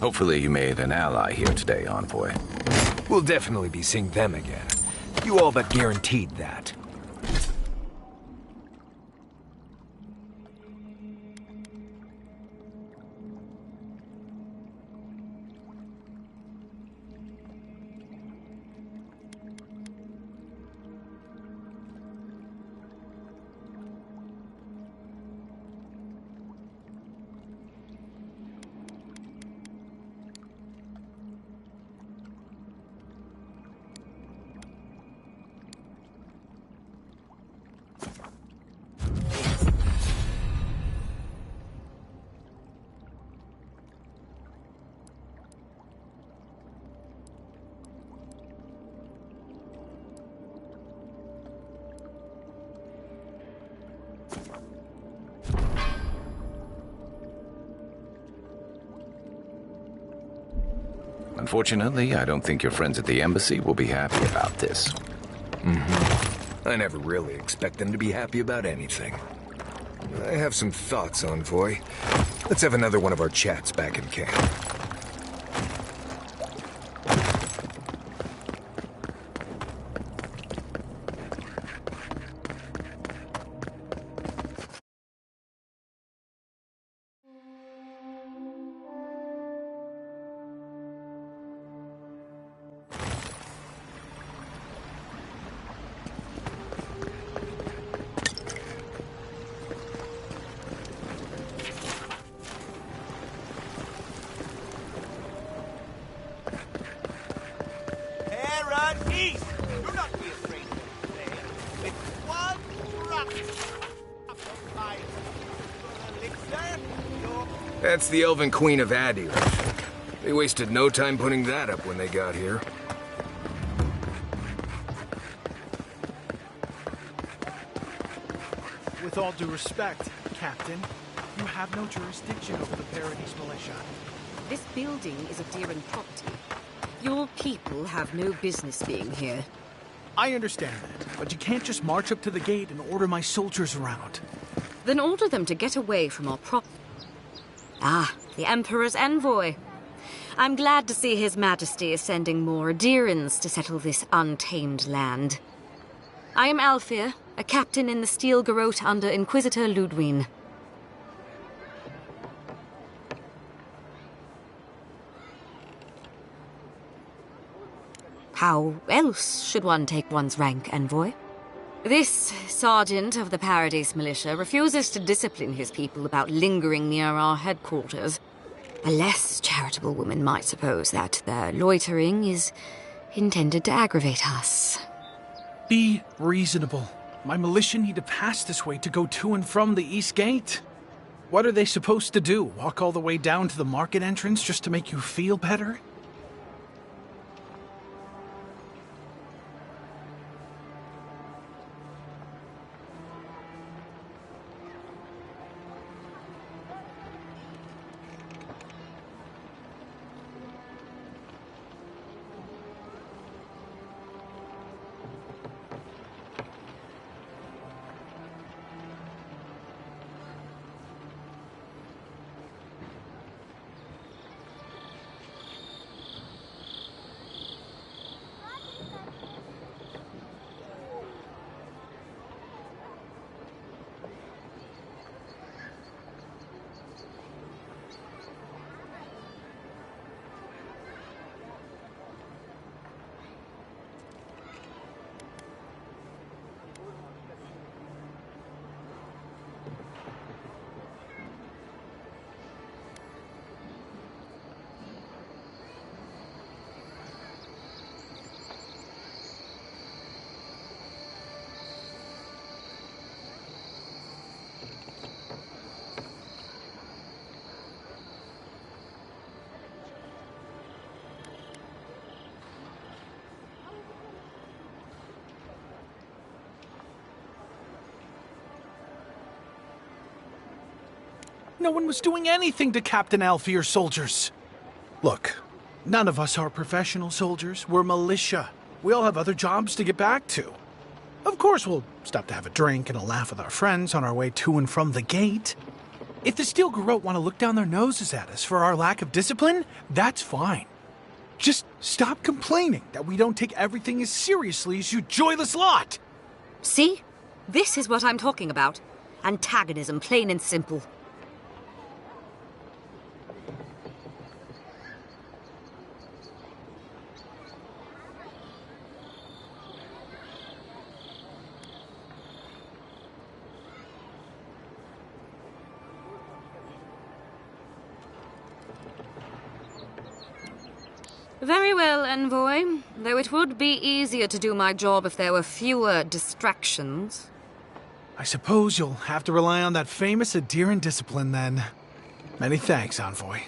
Hopefully you made an ally here today, Envoy. We'll definitely be seeing them again. You all but guaranteed that. Unfortunately, I don't think your friends at the embassy will be happy about this. I never really expect them to be happy about anything. I have some thoughts, Envoy. Let's have another one of our chats back in camp. That's the Elven Queen of Adir, I think. They wasted no time putting that up when they got here. With all due respect, Captain, you have no jurisdiction over the Paradise Militia. This building is Adiran property. Your people have no business being here. I understand that, but you can't just march up to the gate and order my soldiers around. Then order them to get away from our property. Ah, the Emperor's envoy. I'm glad to see His Majesty is sending more Adirans to settle this untamed land. I am Alfir, a captain in the Steel Garrote under Inquisitor Ludwine. How else should one take one's rank, envoy? This sergeant of the Paradise Militia refuses to discipline his people about lingering near our headquarters. A less charitable woman might suppose that their loitering is intended to aggravate us. Be reasonable. My militia need to pass this way to go to and from the East Gate. What are they supposed to do? Walk all the way down to the market entrance just to make you feel better? No one was doing anything to Captain Alfir's soldiers. Look, none of us are professional soldiers. We're militia. We all have other jobs to get back to. Of course, we'll stop to have a drink and a laugh with our friends on our way to and from the gate. If the Steel Garrote want to look down their noses at us for our lack of discipline, that's fine. Just stop complaining that we don't take everything as seriously as you joyless lot! See? This is what I'm talking about. Antagonism, plain and simple. Very well, Envoy. Though it would be easier to do my job if there were fewer distractions. I suppose you'll have to rely on that famous Adiran discipline then. Many thanks, Envoy.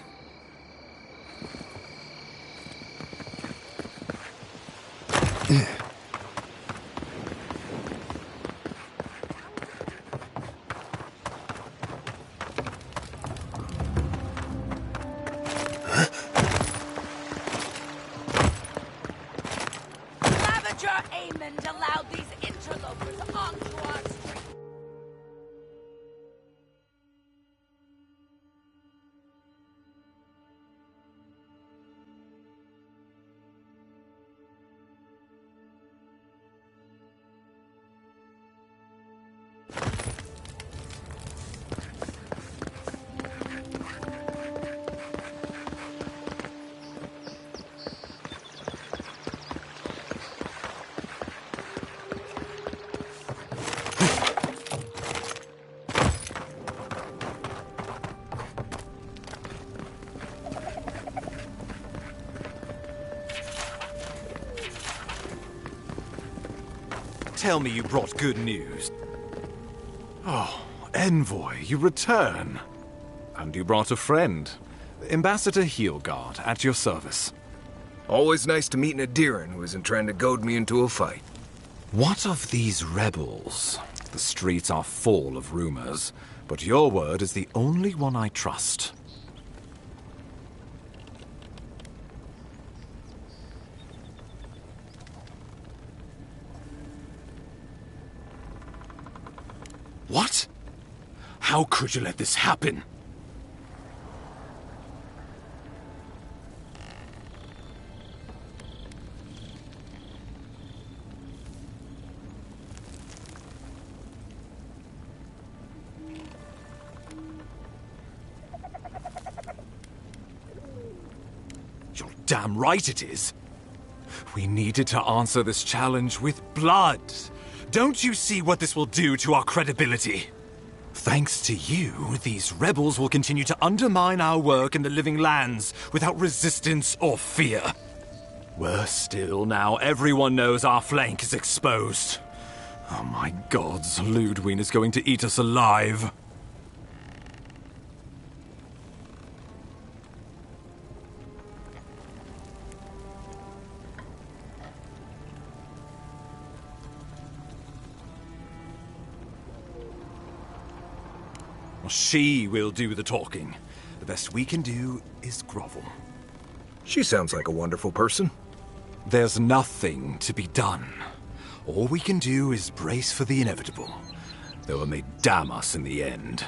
Ravager Aemond allowed these interlopers onto our street. Tell me you brought good news. Oh, Envoy, you return. And you brought a friend. Ambassador Heelguard, at your service. Always nice to meet an Adiran who isn't trying to goad me into a fight. What of these rebels? The streets are full of rumors, but your word is the only one I trust. What? How could you let this happen? You're damn right it is. We needed to answer this challenge with blood. Don't you see what this will do to our credibility? Thanks to you, these rebels will continue to undermine our work in the Living Lands without resistance or fear. Worse still, now everyone knows our flank is exposed. Oh my gods, Ludwig is going to eat us alive. She will do the talking. The best we can do is grovel. She sounds like a wonderful person. There's nothing to be done. All we can do is brace for the inevitable, though it may damn us in the end.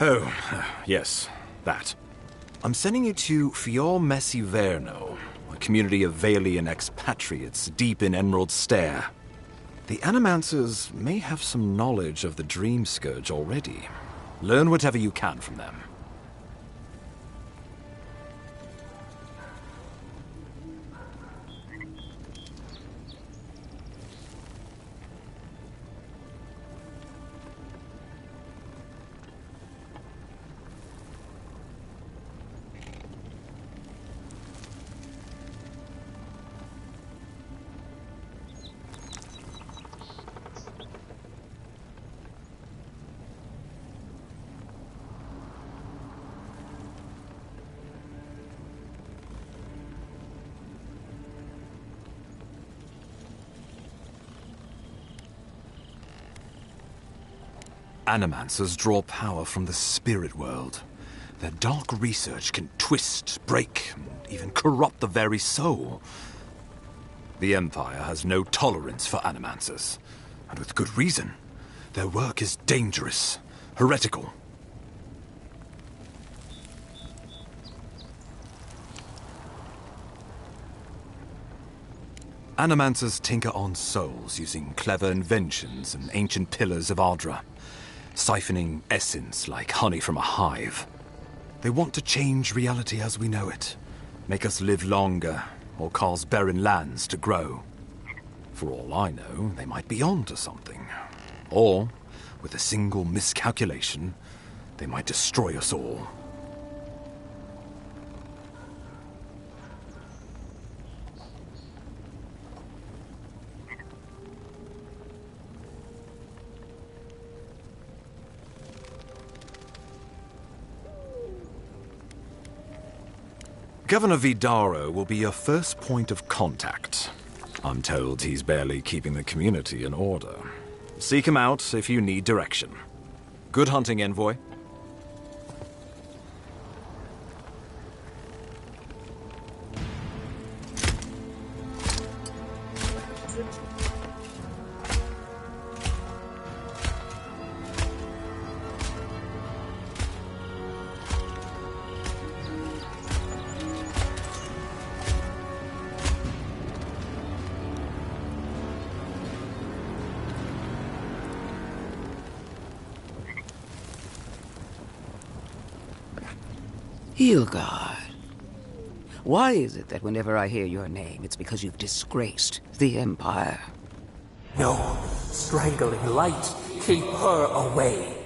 Oh, yes, that. I'm sending you to Fior Messiverno, a community of Valian expatriates deep in Emerald Stair. The Animancers may have some knowledge of the Dream Scourge already. Learn whatever you can from them. Animancers draw power from the spirit world. Their dark research can twist, break, and even corrupt the very soul. The Empire has no tolerance for Animancers, and with good reason. Their work is dangerous, heretical. Animancers tinker on souls using clever inventions and ancient pillars of Ardra, siphoning essence like honey from a hive. They want to change reality as we know it, make us live longer, or cause barren lands to grow. For all I know, they might be on to something. Or, with a single miscalculation, they might destroy us all. Governor Vidaro will be your first point of contact. I'm told he's barely keeping the community in order. Seek him out if you need direction. Good hunting, Envoy. Hilgard. Why is it that whenever I hear your name, it's because you've disgraced the Empire? No. Strangling light. Keep her away.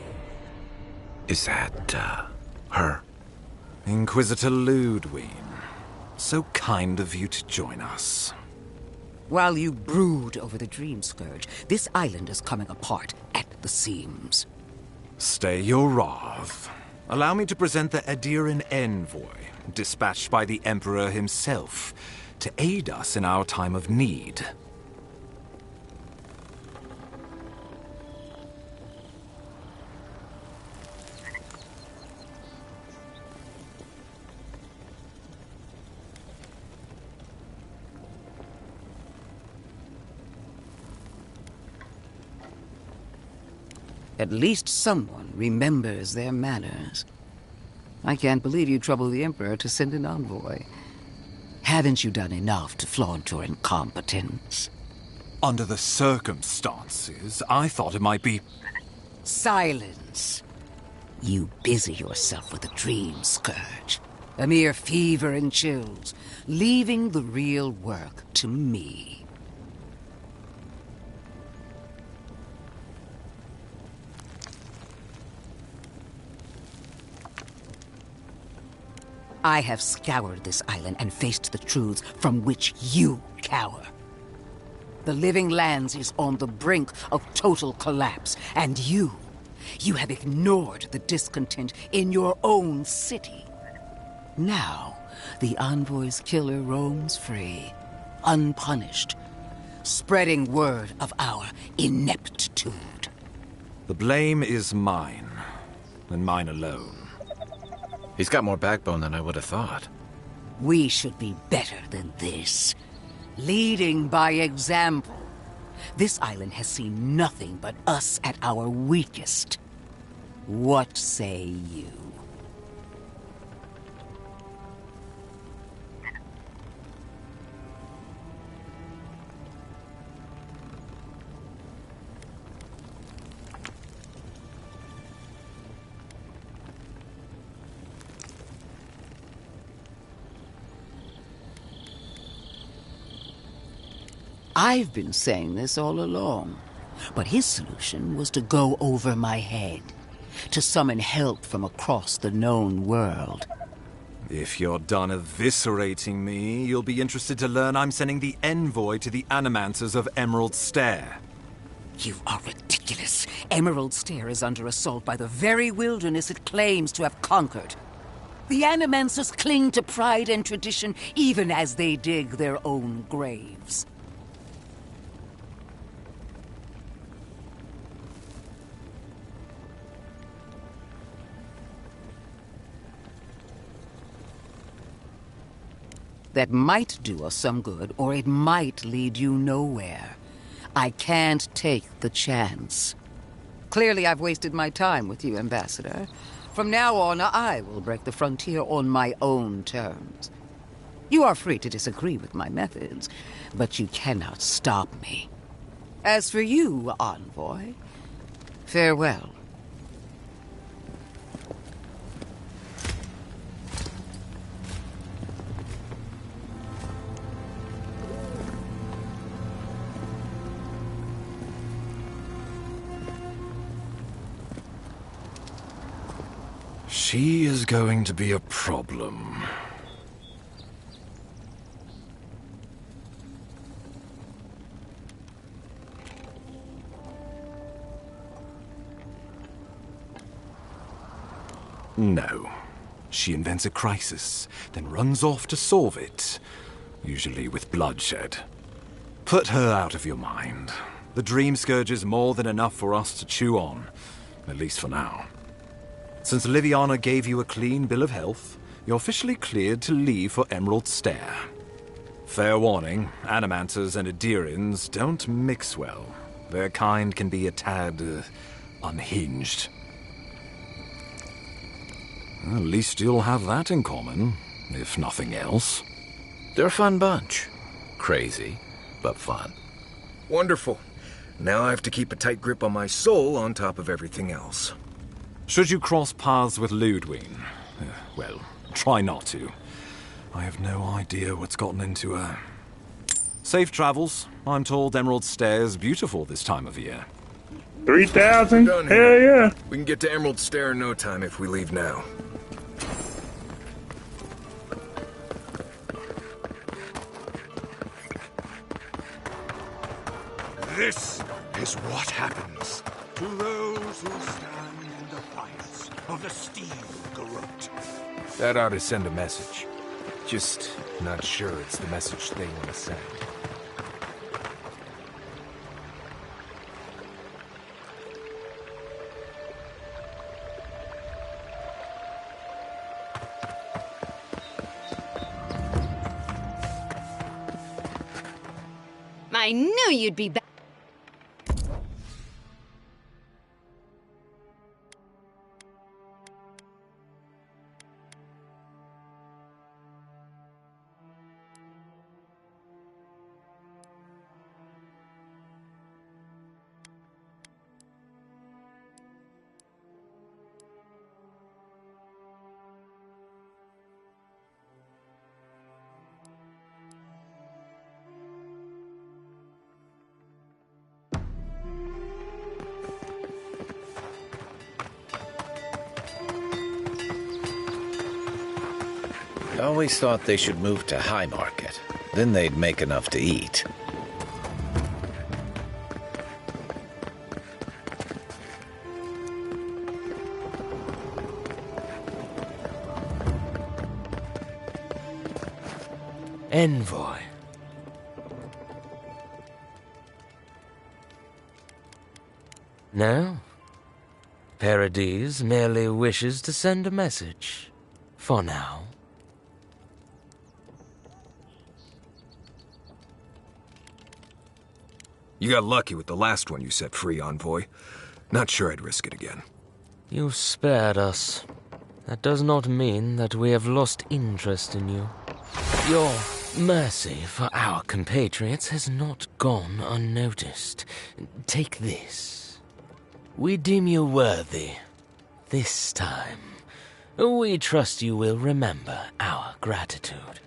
Is that, her? Inquisitor Ludwig. So kind of you to join us. While you brood over the Dream Scourge, this island is coming apart at the seams. Stay your wrath. Allow me to present the Adiran Envoy, dispatched by the Emperor himself, to aid us in our time of need. At least someone remembers their manners. I can't believe you troubled the Emperor to send an envoy. Haven't you done enough to flaunt your incompetence? Under the circumstances, I thought it might be... Silence. You busy yourself with the Dream Scourge. A mere fever and chills, leaving the real work to me. I have scoured this island and faced the truths from which you cower. The Living Lands is on the brink of total collapse, and you have ignored the discontent in your own city. Now, the Envoy's killer roams free, unpunished, spreading word of our ineptitude. The blame is mine, and mine alone. He's got more backbone than I would have thought. We should be better than this. Leading by example. This island has seen nothing but us at our weakest. What say you? I've been saying this all along, but his solution was to go over my head, to summon help from across the known world. If you're done eviscerating me, you'll be interested to learn I'm sending the Envoy to the Animancers of Emerald Stair. You are ridiculous. Emerald Stair is under assault by the very wilderness it claims to have conquered. The Animancers cling to pride and tradition even as they dig their own graves. that might do us some good, or it might lead you nowhere. I can't take the chance. Clearly, I've wasted my time with you, Ambassador. From now on, I will break the frontier on my own terms. You are free to disagree with my methods, but you cannot stop me. As for you, Envoy, farewell. She is going to be a problem. No. She invents a crisis, then runs off to solve it, usually with bloodshed. Put her out of your mind. The Dream Scourge is more than enough for us to chew on, at least for now. Since Liviana gave you a clean bill of health, you're officially cleared to leave for Emerald Stair. Fair warning, Animanters and Adirians don't mix well. Their kind can be a tad unhinged. At least you'll have that in common, if nothing else. They're a fun bunch. Crazy, but fun. Wonderful. Now I have to keep a tight grip on my soul on top of everything else. Should you cross paths with Ludwig, well, try not to. I have no idea what's gotten into her. Safe travels. I'm told Emerald Stair's beautiful this time of year. 3,000? Done Hell here. yeah. We can get to Emerald Stair in no time if we leave now. This is what happens to those who stand in defiance of the steel garrote. That ought to send a message. Just not sure it's the message they want to send. I knew you'd be back. I always thought they should move to High Market. Then they'd make enough to eat. Envoy. No? Paradis merely wishes to send a message. For now. You got lucky with the last one you set free, Envoy. Not sure I'd risk it again. You spared us. That does not mean that we have lost interest in you. Your mercy for our compatriots has not gone unnoticed. Take this. We deem you worthy. This time, we trust you will remember our gratitude.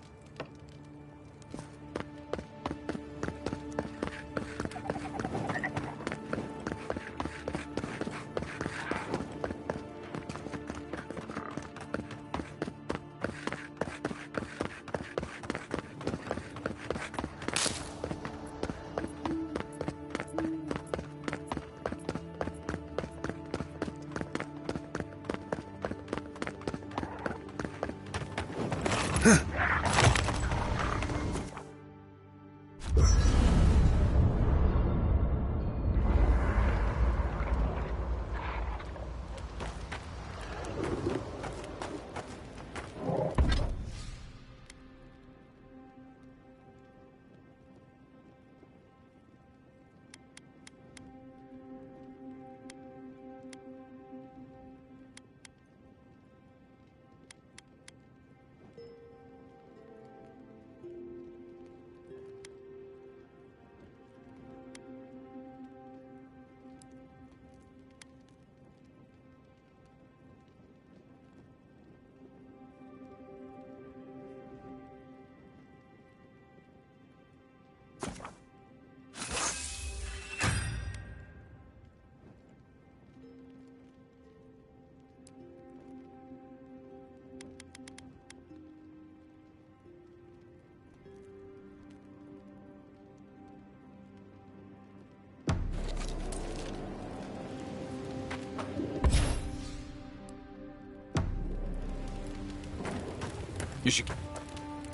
You should...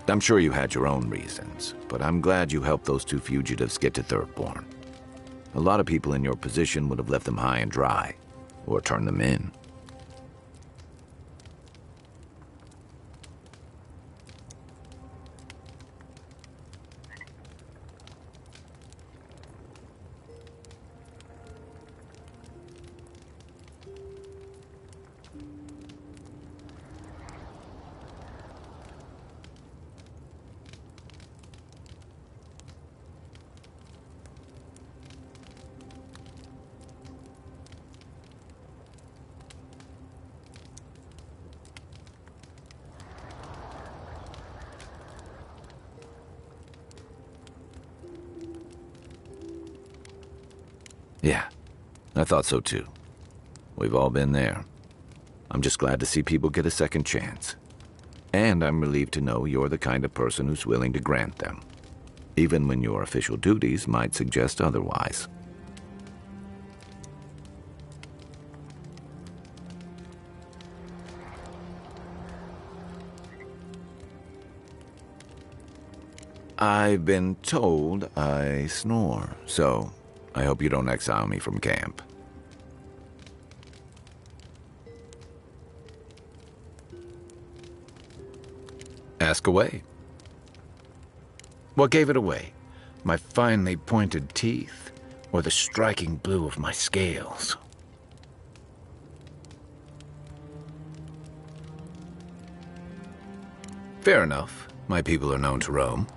I'm sure you had your own reasons, but I'm glad you helped those two fugitives get to Thirdborn. A lot of people in your position would have left them high and dry, or turned them in. Yeah, I thought so too. We've all been there. I'm just glad to see people get a second chance. And I'm relieved to know you're the kind of person who's willing to grant them, even when your official duties might suggest otherwise. I've been told I snore, so I hope you don't exile me from camp. Ask away. What gave it away? My finely pointed teeth, or the striking blue of my scales? Fair enough. My people are known to roam.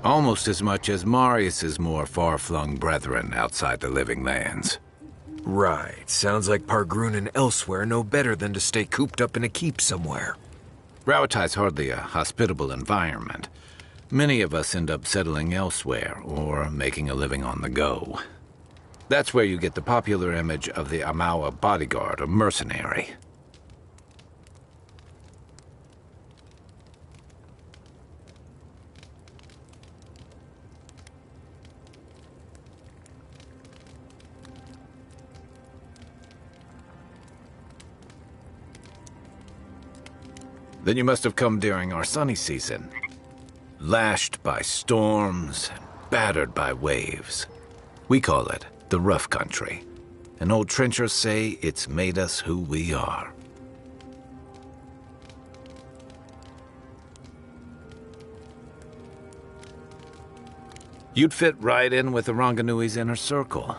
Almost as much as Marius's more far-flung brethren outside the living lands. Right. Sounds like Pargrun and elsewhere know better than to stay cooped up in a keep somewhere. Rauatai's hardly a hospitable environment. Many of us end up settling elsewhere, or making a living on the go. That's where you get the popular image of the Amawa bodyguard or mercenary. Then you must have come during our sunny season. Lashed by storms, and battered by waves. We call it the rough country. And old trenchers say it's made us who we are. You'd fit right in with the Ranganui's inner circle.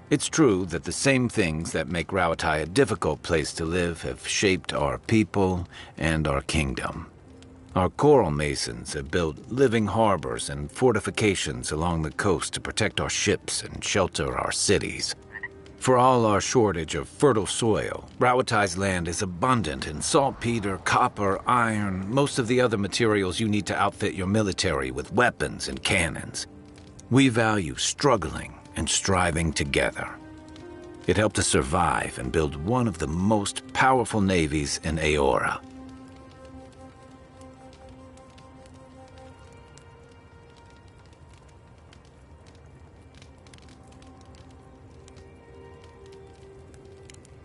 It's true that the same things that make Rauatai a difficult place to live have shaped our people and our kingdom. Our coral masons have built living harbors and fortifications along the coast to protect our ships and shelter our cities. For all our shortage of fertile soil, Rauatai's land is abundant in saltpeter, copper, iron, most of the other materials you need to outfit your military with weapons and cannons. We value struggling and striving together. It helped us survive and build one of the most powerful navies in Aora.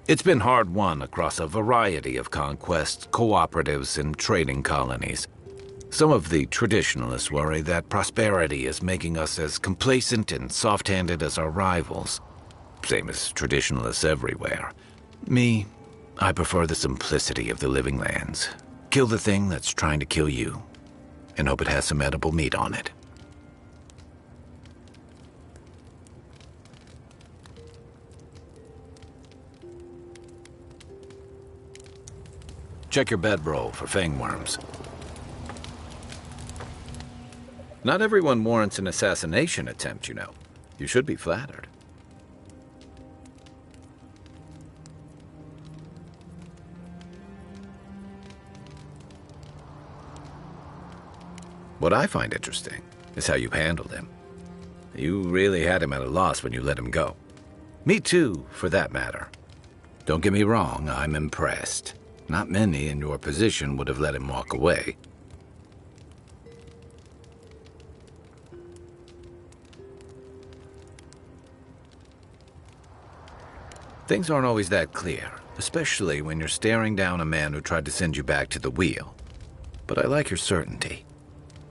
It's been hard-won across a variety of conquests, cooperatives, and trading colonies. Some of the traditionalists worry that prosperity is making us as complacent and soft-handed as our rivals. Same as traditionalists everywhere. Me, I prefer the simplicity of the living lands. Kill the thing that's trying to kill you, and hope it has some edible meat on it. Check your bedroll for fangworms. Not everyone warrants an assassination attempt, you know. You should be flattered. What I find interesting is how you handled him. You really had him at a loss when you let him go. Me too, for that matter. Don't get me wrong, I'm impressed. Not many in your position would have let him walk away. Things aren't always that clear, especially when you're staring down a man who tried to send you back to the wheel. but I like your certainty.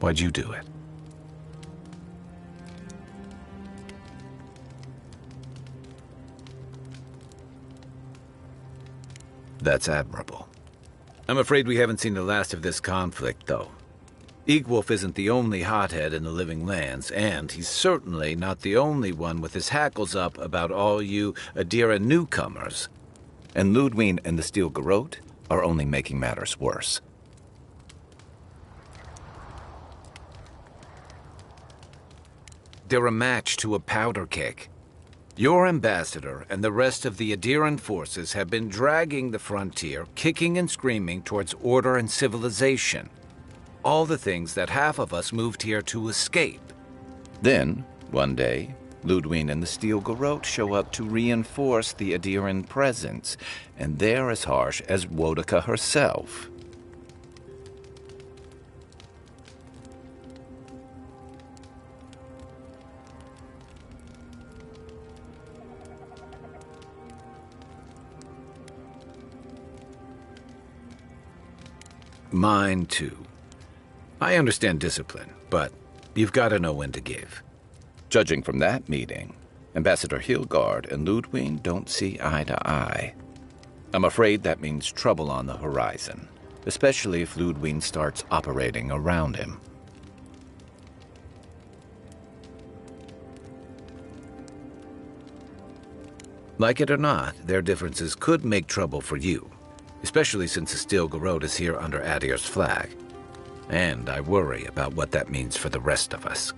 Why'd you do it? That's admirable. I'm afraid we haven't seen the last of this conflict, though. Eagwolf isn't the only hothead in the Living Lands, and he's certainly not the only one with his hackles up about all you Adira newcomers. And Ludwig and the Steel Garrote are only making matters worse. They're a match to a powder keg. Your ambassador and the rest of the Adiran forces have been dragging the frontier, kicking and screaming towards order and civilization. All the things that half of us moved here to escape. Then, one day, Ludwig and the Steel Garrote show up to reinforce the Adiran presence, and they're as harsh as Wodaka herself. Mine, too. I understand discipline, but you've got to know when to give. Judging from that meeting, Ambassador Hilgard and Ludwig don't see eye to eye. I'm afraid that means trouble on the horizon, especially if Ludwig starts operating around him. Like it or not, their differences could make trouble for you, especially since the Steel Garrote is here under Adir's flag. And I worry about what that means for the rest of us.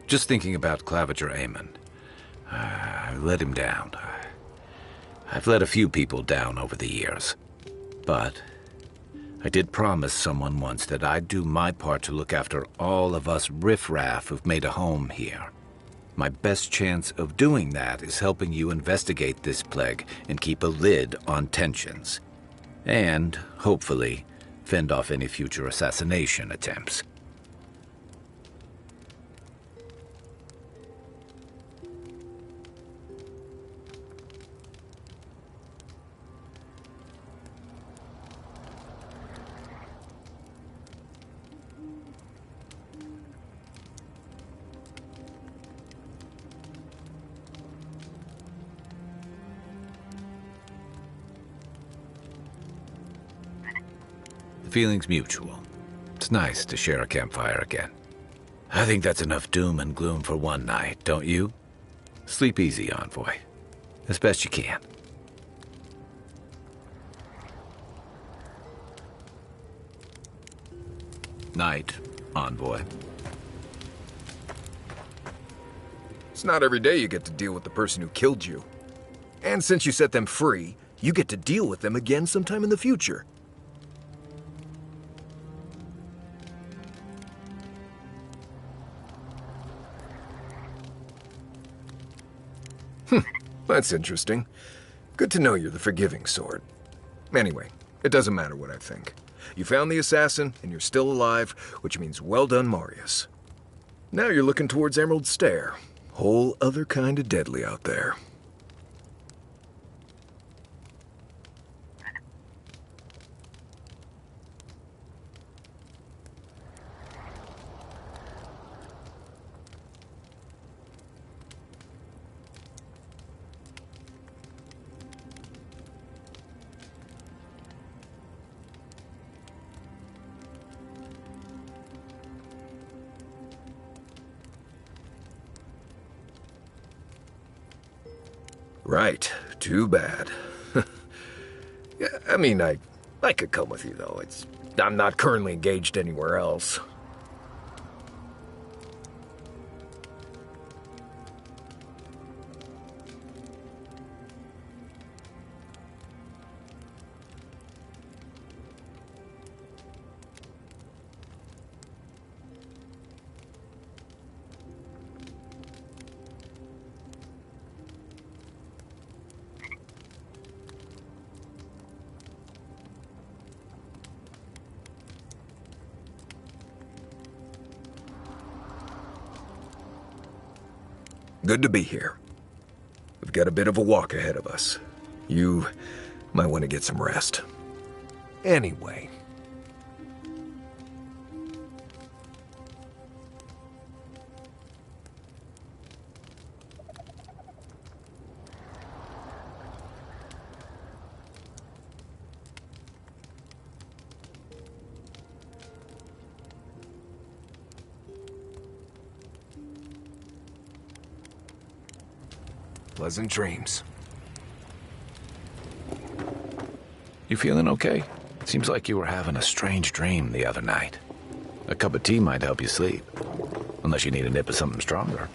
Just thinking about Claviger Amon. I let him down. I've let a few people down over the years. But I did promise someone once that I'd do my part to look after all of us riffraff who've made a home here. My best chance of doing that is helping you investigate this plague and keep a lid on tensions. And, hopefully, fend off any future assassination attempts. The feeling's mutual. It's nice to share a campfire again. I think that's enough doom and gloom for one night, don't you? Sleep easy, Envoy. As best you can. Night, Envoy. It's not every day you get to deal with the person who killed you. And since you set them free, you get to deal with them again sometime in the future. That's interesting. Good to know you're the forgiving sort. Anyway, it doesn't matter what I think. You found the assassin, and you're still alive, which means well done, Marius. Now you're looking towards Emerald Stair. Whole other kind of deadly out there. Right. Too bad. Yeah, I mean, I could come with you, though. I'm not currently engaged anywhere else. Good to be here. We've got a bit of a walk ahead of us. You might want to get some rest. Anyway. Pleasant dreams. You feeling okay? Seems like you were having a strange dream the other night. A cup of tea might help you sleep. Unless you need a nip of something stronger.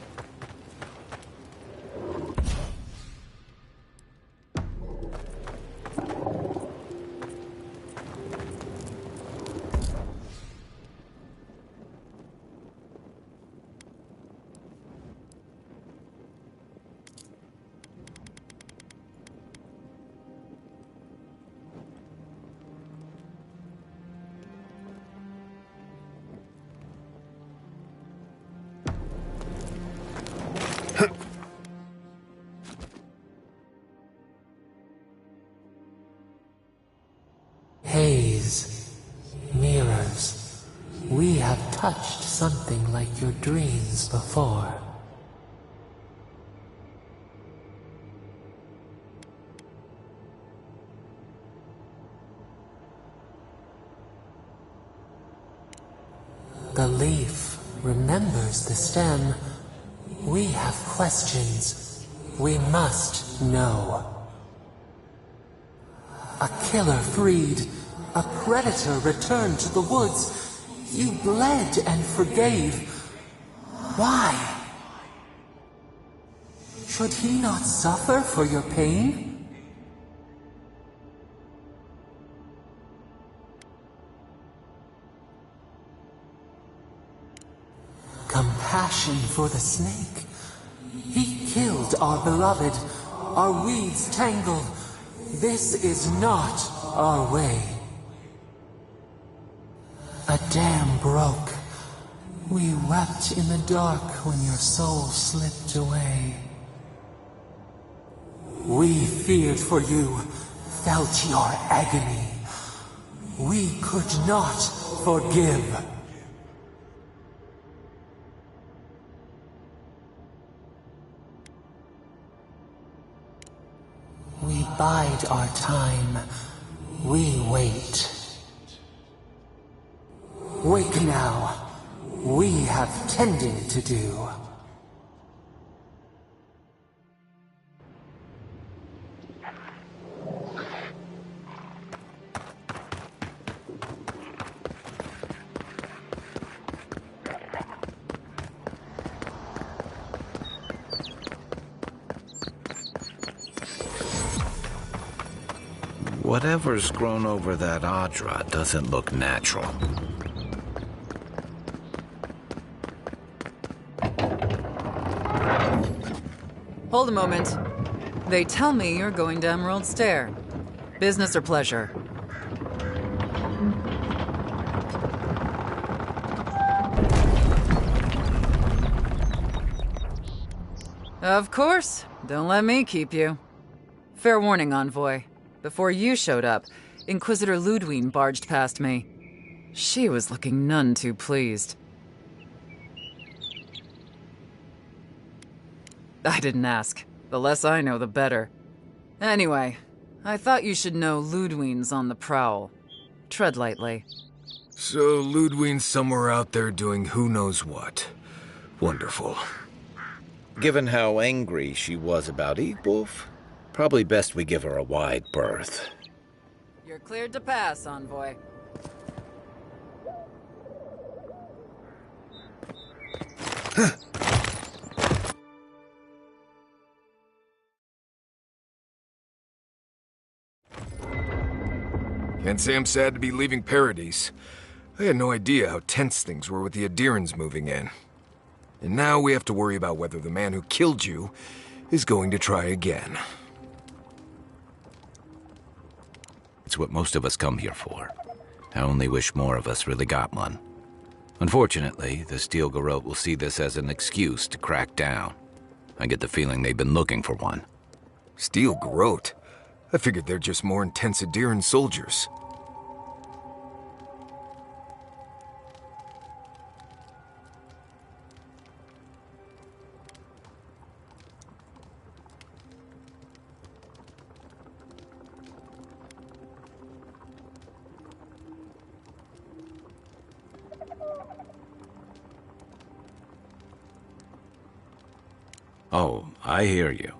Haze, mirrors, we have touched something like your dreams before. The leaf remembers the stem. We have questions. We must know. A killer freed. A predator returned to the woods. You bled and forgave. Why? Should he not suffer for your pain? Compassion for the snake. He killed our beloved. Our weeds tangled. This is not our way. A dam broke. We wept in the dark when your soul slipped away. We feared for you, felt your agony. We could not forgive. We bide our time. We wait. Wake now. We have tending to do. Whatever's grown over that Adra doesn't look natural. Hold a moment. They tell me you're going to Emerald Stair. Business or pleasure? Of course. Don't let me keep you. Fair warning, Envoy. Before you showed up, Inquisitor Ludwine barged past me. She was looking none too pleased. I didn't ask. The less I know, the better. Anyway, I thought you should know Ludwine's on the prowl. Tread lightly. So Ludwine's somewhere out there doing who knows what. Wonderful. Given how angry she was about Wolf, probably best we give her a wide berth. You're cleared to pass, Envoy. Can't say I'm sad to be leaving Paradise. I had no idea how tense things were with the Adirans moving in. And now we have to worry about whether the man who killed you is going to try again. It's what most of us come here for. I only wish more of us really got one. Unfortunately, the Steel Garrote will see this as an excuse to crack down. I get the feeling they've been looking for one. Steel Garrote? I figured they're just more intense Adiran soldiers. Oh, I hear you.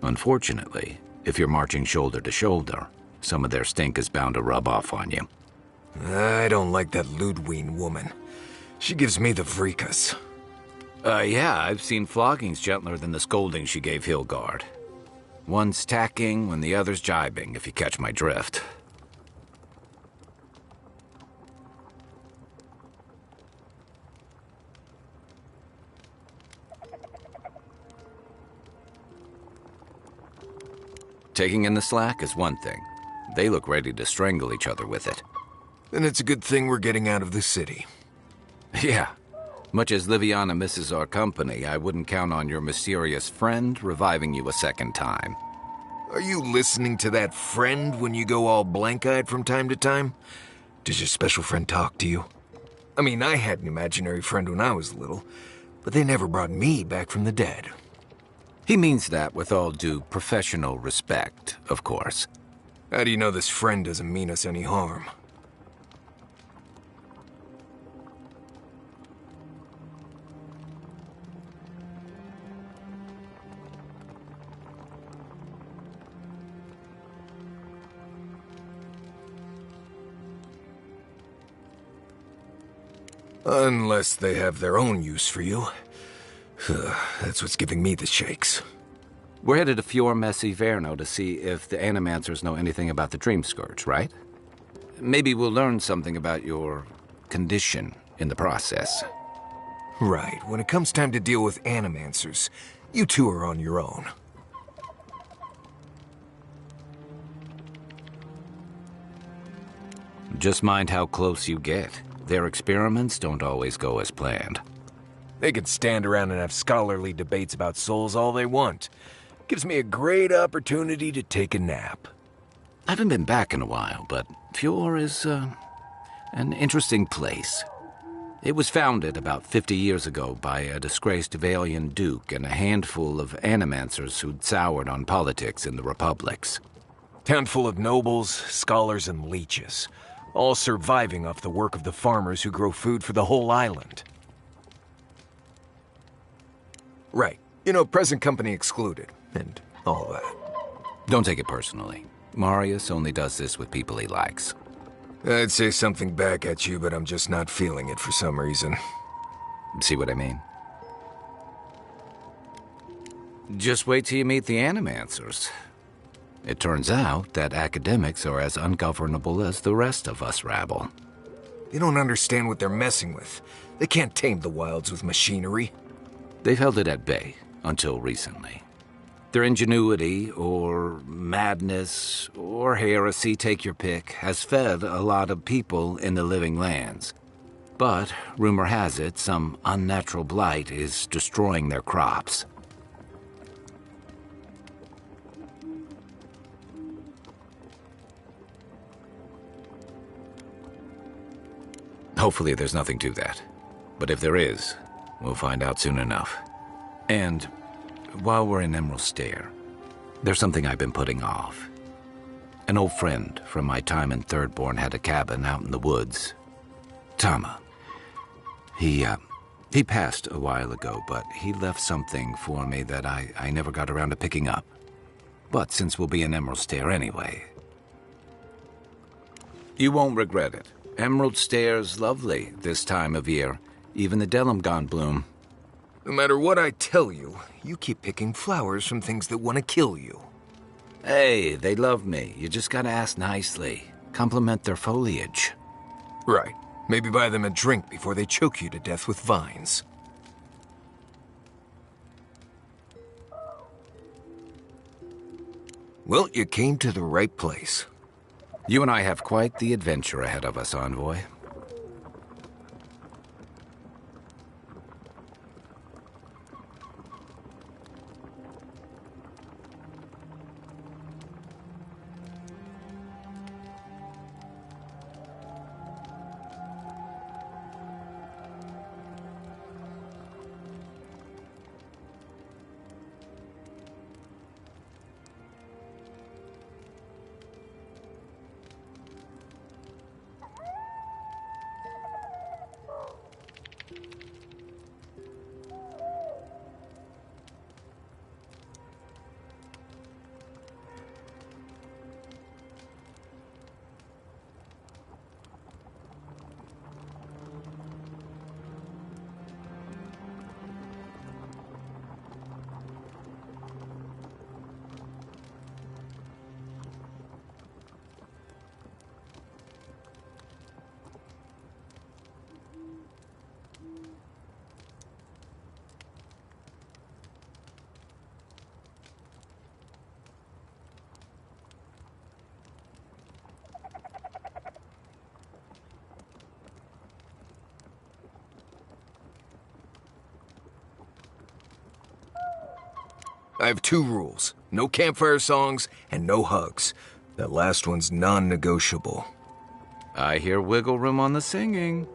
Unfortunately, if you're marching shoulder to shoulder, some of their stink is bound to rub off on you. I don't like that Ludwig woman. She gives me the vreekas. Yeah, I've seen floggings gentler than the scolding she gave Hilgard. One's tacking when the other's jibing, if you catch my drift. Taking in the slack is one thing. They look ready to strangle each other with it. Then it's a good thing we're getting out of the city. Yeah. Much as Liviana misses our company, I wouldn't count on your mysterious friend reviving you a second time. Are you listening to that friend when you go all blank-eyed from time to time? Does your special friend talk to you? I mean, I had an imaginary friend when I was little, but they never brought me back from the dead. He means that with all due professional respect, of course. How do you know this friend doesn't mean us any harm? Unless they have their own use for you. That's what's giving me the shakes. We're headed to Fior Messi Verno to see if the Animancers know anything about the Dream Scourge, right? Maybe we'll learn something about your condition in the process. Right. When it comes time to deal with Animancers, you two are on your own. Just mind how close you get. Their experiments don't always go as planned. They can stand around and have scholarly debates about souls all they want. Gives me a great opportunity to take a nap. I haven't been back in a while, but Fior is, an interesting place. It was founded about 50 years ago by a disgraced Valian duke and a handful of Animancers who'd soured on politics in the republics. Town full of nobles, scholars, and leeches, all surviving off the work of the farmers who grow food for the whole island. Right. You know, present company excluded, and all that. Don't take it personally. Marius only does this with people he likes. I'd say something back at you, but I'm just not feeling it for some reason. See what I mean? Just wait till you meet the Animancers. It turns out that academics are as ungovernable as the rest of us rabble. They don't understand what they're messing with. They can't tame the wilds with machinery. They've held it at bay, until recently. Their ingenuity, or madness, or heresy, take your pick, has fed a lot of people in the living lands. But, rumor has it, some unnatural blight is destroying their crops. Hopefully there's nothing to that. But if there is, we'll find out soon enough. And while we're in Emerald Stair, there's something I've been putting off. An old friend from my time in Thirdborn had a cabin out in the woods. Tama. He passed a while ago, but he left something for me that I never got around to picking up. But since we'll be in Emerald Stair anyway... You won't regret it. Emerald Stair's lovely this time of year. Even the Delimgon bloom. No matter what I tell you, you keep picking flowers from things that want to kill you. Hey, they love me. You just gotta ask nicely. Compliment their foliage. Right. Maybe buy them a drink before they choke you to death with vines. Well, you came to the right place. You and I have quite the adventure ahead of us, Envoy. I have 2 rules. No campfire songs and no hugs. That last one's non-negotiable. I hear wiggle room on the singing.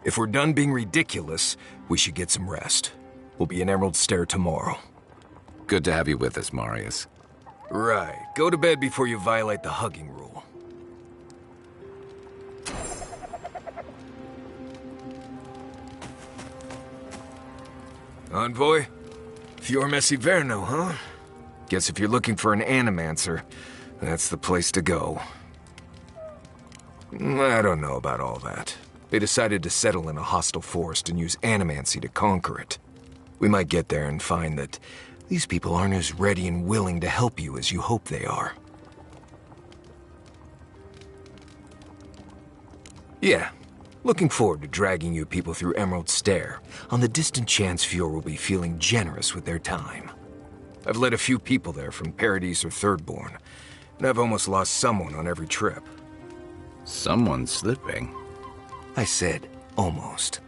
If we're done being ridiculous, we should get some rest. We'll be in Emerald Stair tomorrow. Good to have you with us, Marius. Right. Go to bed before you violate the hugging rule. Envoy? Fior Messiverno, huh? Guess if you're looking for an animancer, that's the place to go. I don't know about all that. They decided to settle in a hostile forest and use animancy to conquer it. We might get there and find that these people aren't as ready and willing to help you as you hope they are. Yeah, looking forward to dragging you people through Emerald Stair, on the distant chance Fior will be feeling generous with their time. I've led a few people there from Paradise or Thirdborn, and I've almost lost someone on every trip. Someone slipping? I said, almost.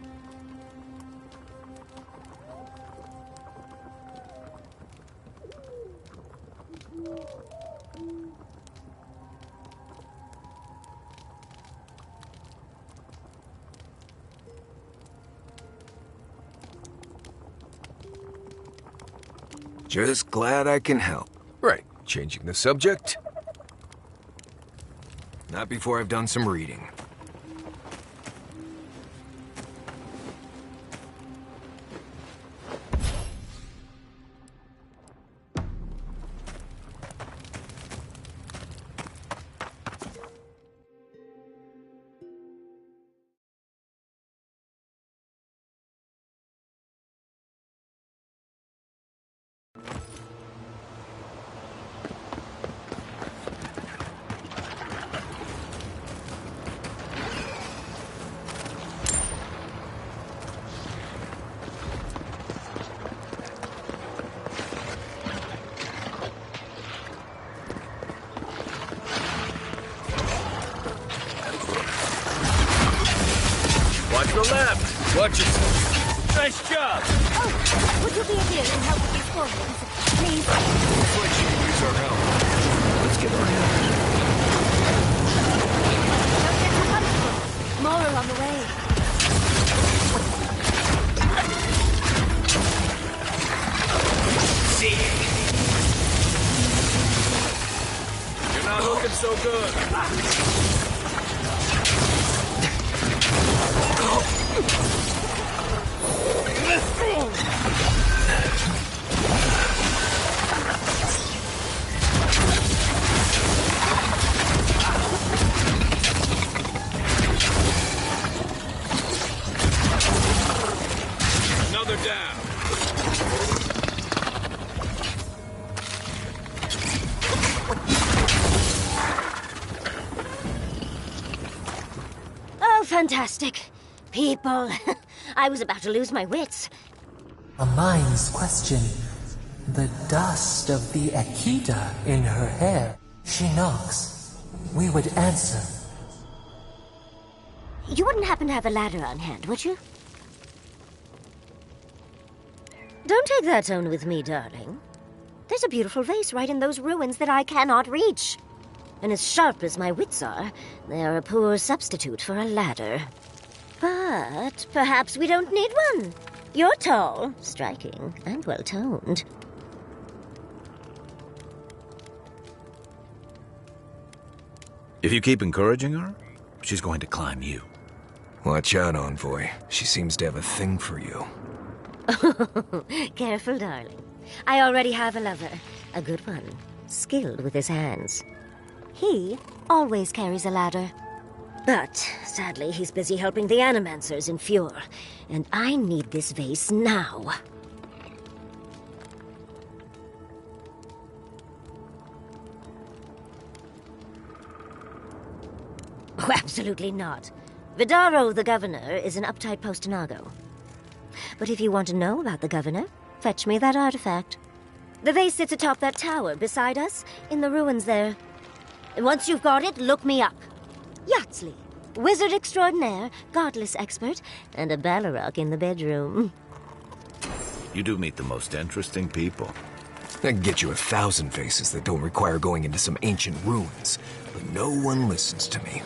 Just glad I can help. Right, changing the subject? Not before I've done some reading. Watch the left! Watch yourself! Nice job! Oh, would you be here and help with these forms? Please? Looks like she could use our help. Let's get her in. Don't get too comfortable. More are on the way. See? You're not looking so good. Another down. Oh, fantastic. People. I was about to lose my wits. A mind's question. The dust of the Akita in her hair. She knocks. We would answer. You wouldn't happen to have a ladder on hand, would you? Don't take that tone with me, darling. There's a beautiful vase right in those ruins that I cannot reach. And as sharp as my wits are, they are a poor substitute for a ladder. But perhaps we don't need one. You're tall, striking, and well-toned. If you keep encouraging her, she's going to climb you. Watch out, Envoy. She seems to have a thing for you. Careful, darling. I already have a lover. A good one. Skilled with his hands. He always carries a ladder. But, sadly, he's busy helping the Animancers in Fior. And I need this vase now. Oh, absolutely not. Vidaro, the governor, is an uptight postinago. But if you want to know about the governor, fetch me that artifact. The vase sits atop that tower beside us, in the ruins there. And once you've got it, look me up. Yatsley, wizard extraordinaire, godless expert, and a Balrog in the bedroom. You do meet the most interesting people. I can get you 1,000 faces that don't require going into some ancient ruins, but no one listens to me.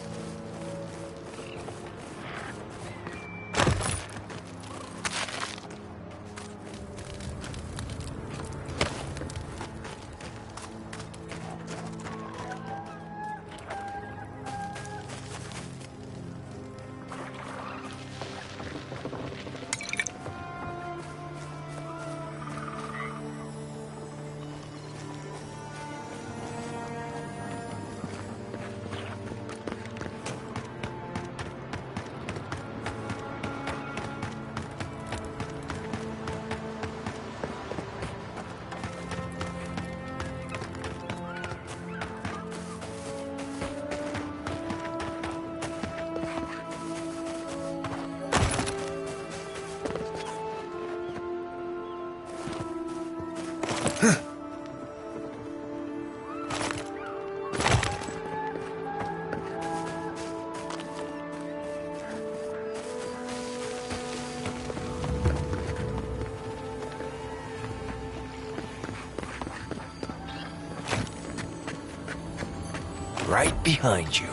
Right behind you.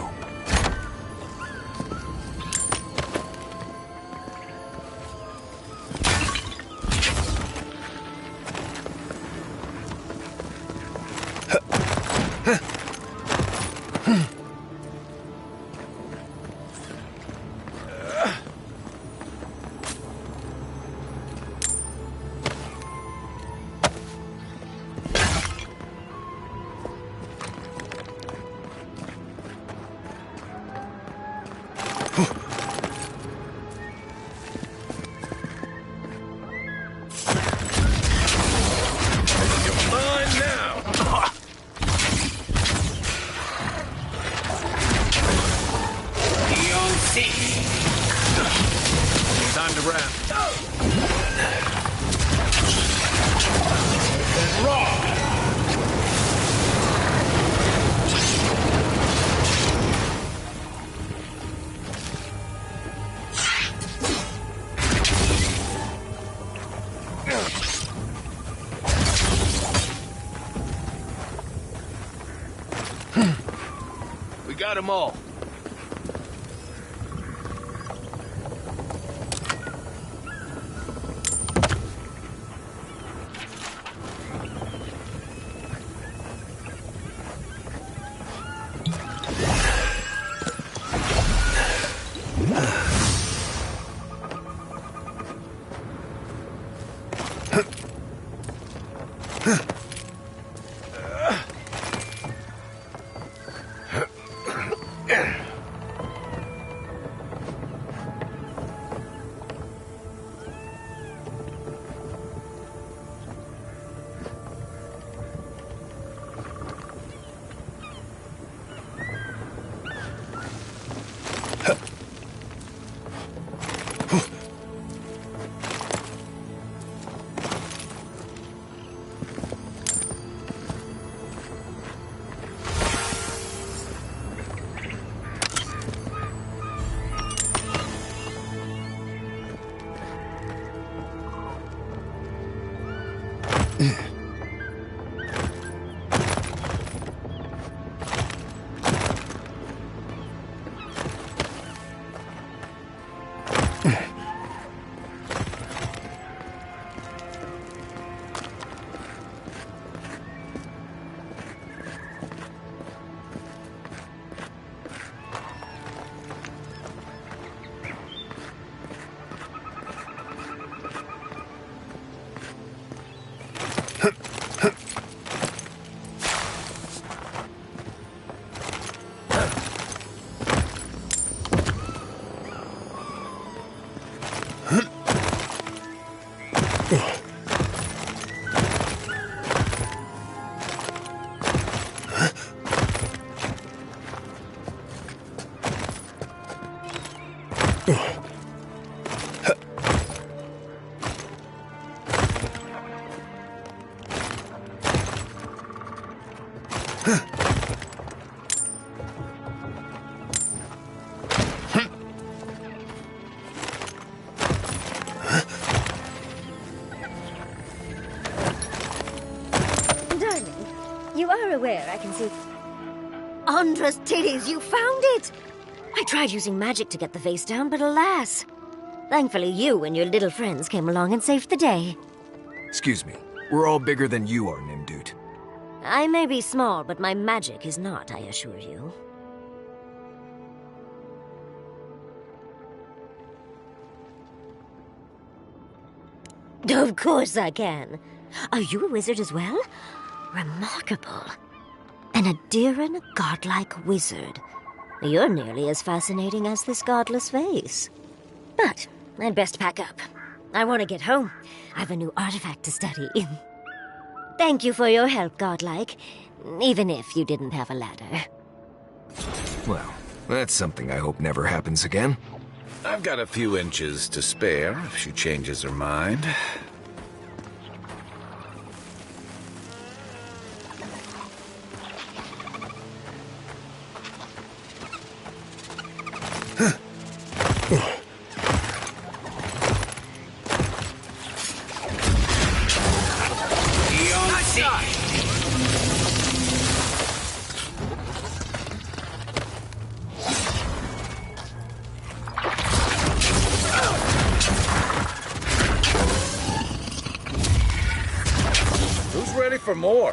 Time to wrap. We got them all. there, I can see... Andra's titties, you found it! I tried using magic to get the vase down, but alas. Thankfully, you and your little friends came along and saved the day. Excuse me. We're all bigger than you are, Nimdut. I may be small, but my magic is not, I assure you. Of course I can. Are you a wizard as well? Remarkable. An Adiran godlike wizard. You're nearly as fascinating as this godless vase. But I'd best pack up. I want to get home. I've a new artifact to study. Thank you for your help, godlike. Even if you didn't have a ladder. Well, that's something I hope never happens again. I've got a few inches to spare if she changes her mind. Who's ready for more?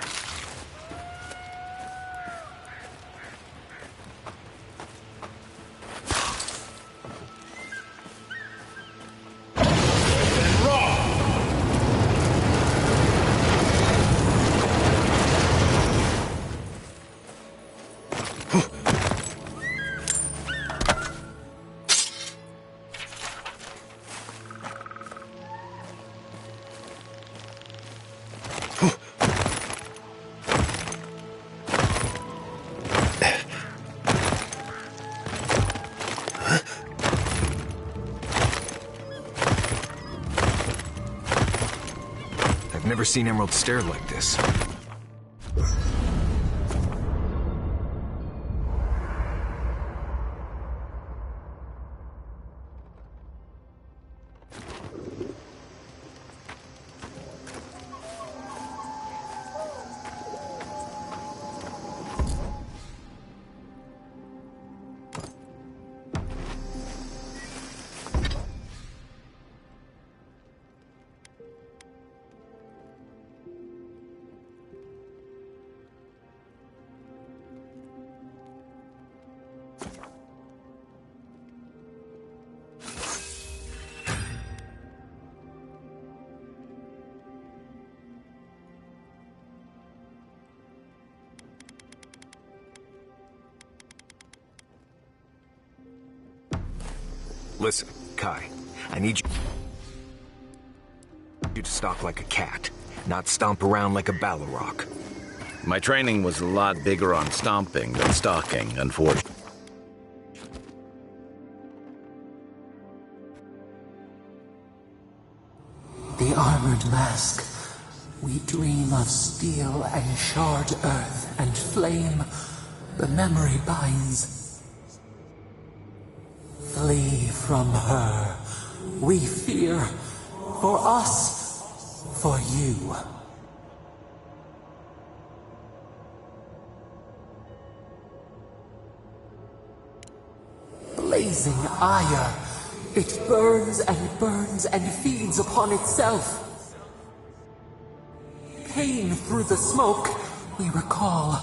I've never seen Emerald stare like this. Listen, Kai, I need you to stalk like a cat, not stomp around like a Balrog. My training was a lot bigger on stomping than stalking, unfortunately. The armored mask. We dream of steel and shard earth and flame. The memory binds. Flee from her. We fear. For us. For you. Blazing ire. It burns and feeds upon itself. Pain through the smoke, we recall.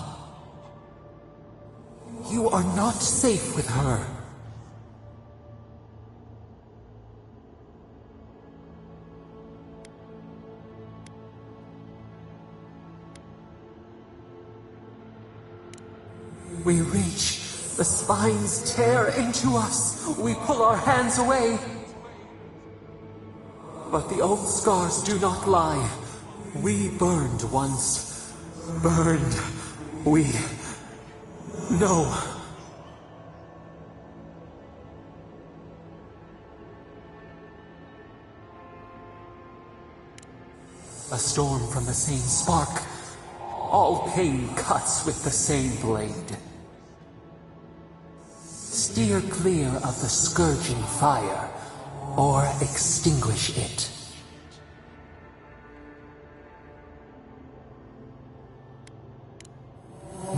You are not safe with her. We reach. The spines tear into us. We pull our hands away. But the old scars do not lie. We burned once. Burned. We know. A storm from the same spark. All pain cuts with the same blade. Steer clear of the scourging fire, or extinguish it.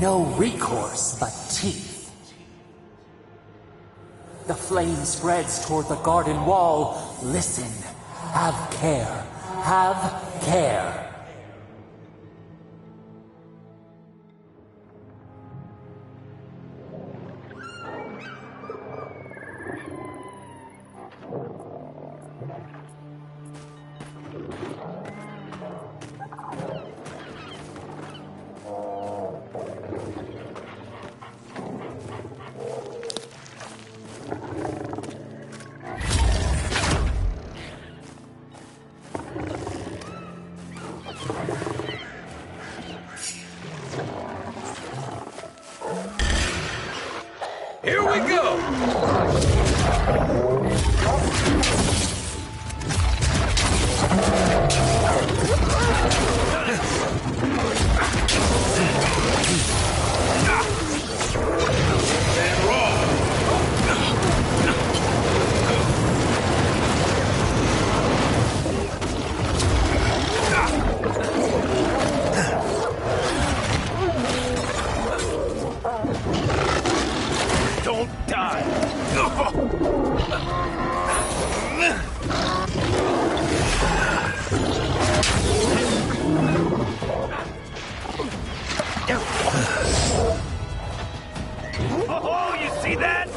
No recourse but teeth. The flame spreads toward the garden wall. Listen. Have care. Have care. Here we go! Don't die! Oh, you see that?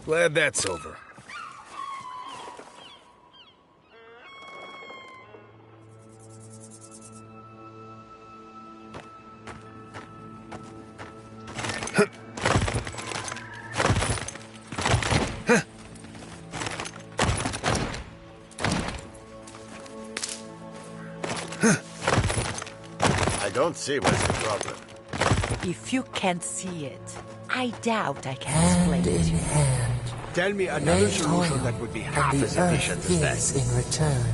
Glad that's over. I don't see what's the problem. If you can't see it, I doubt I can explain it. In hand, Tell me another they solution toil, that would be and half the as efficient earth as that. gives in return.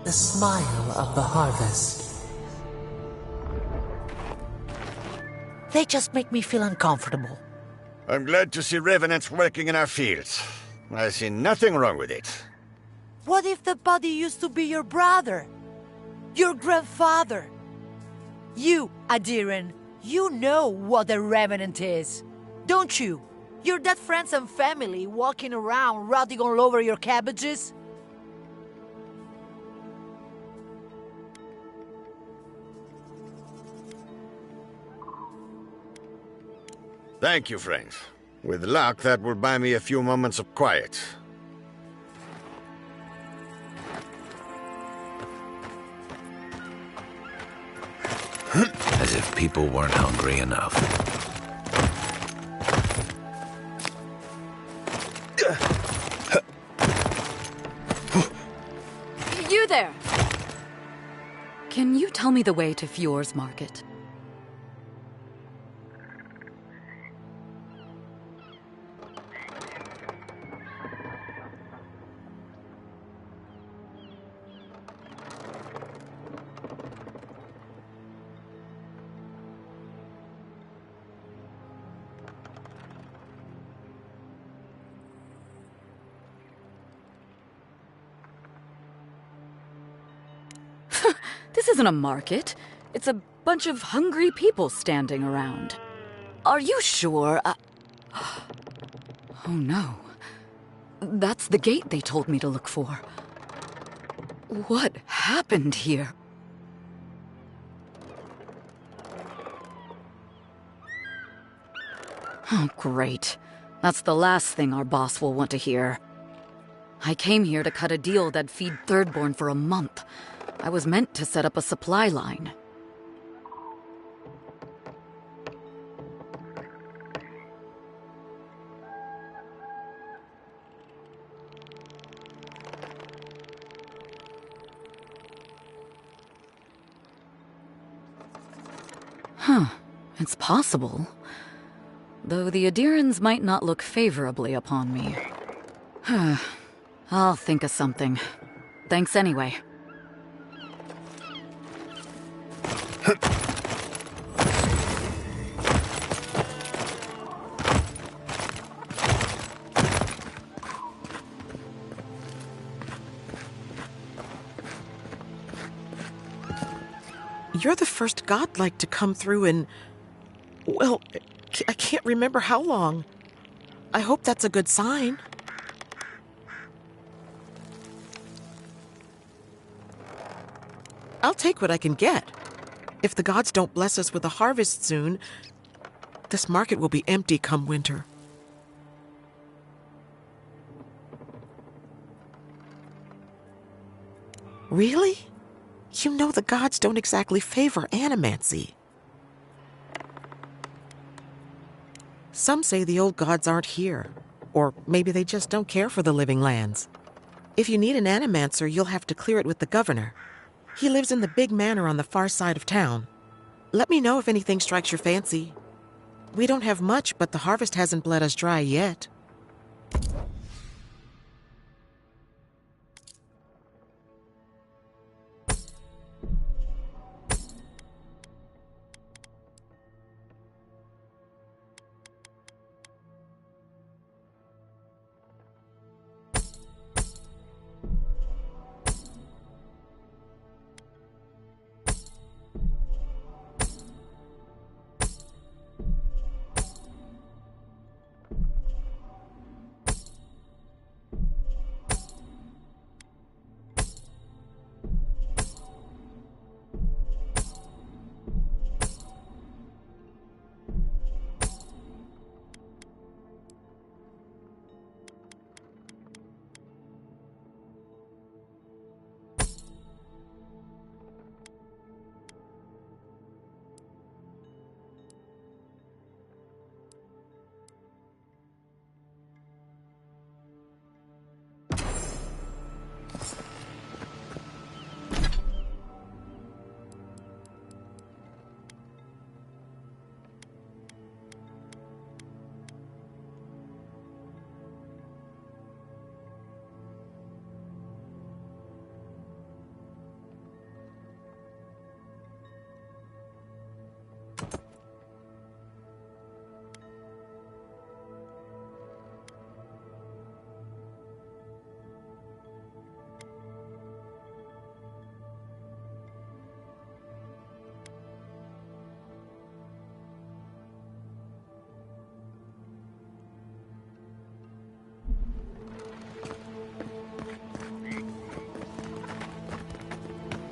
The smile of the harvest. They just make me feel uncomfortable. I'm glad to see revenants working in our fields. I see nothing wrong with it. What if the body used to be your brother? Your grandfather? You, Adiran, you know what a revenant is, don't you? Your dead friends and family walking around rotting all over your cabbages? Thank you, friends. With luck, that will buy me a few moments of quiet. As if people weren't hungry enough. You there! Can you tell me the way to Fjord's market? This isn't a market. It's a bunch of hungry people standing around. Are you sure? Oh no. That's the gate they told me to look for. What happened here? Oh, great. That's the last thing our boss will want to hear. I came here to cut a deal that'd feed Thirdborn for a month. I was meant to set up a supply line. Huh. It's possible. though the Adirans might not look favorably upon me. I'll think of something. Thanks anyway. You're the first godlike to come through in... well, I can't remember how long. I hope that's a good sign. I'll take what I can get. If the gods don't bless us with a harvest soon, this market will be empty come winter. Really? You know the gods don't exactly favor animancy. Some say the old gods aren't here, or maybe they just don't care for the living lands. If you need an animancer, you'll have to clear it with the governor. He lives in the big manor on the far side of town. Let me know if anything strikes your fancy. We don't have much, but the harvest hasn't bled us dry yet.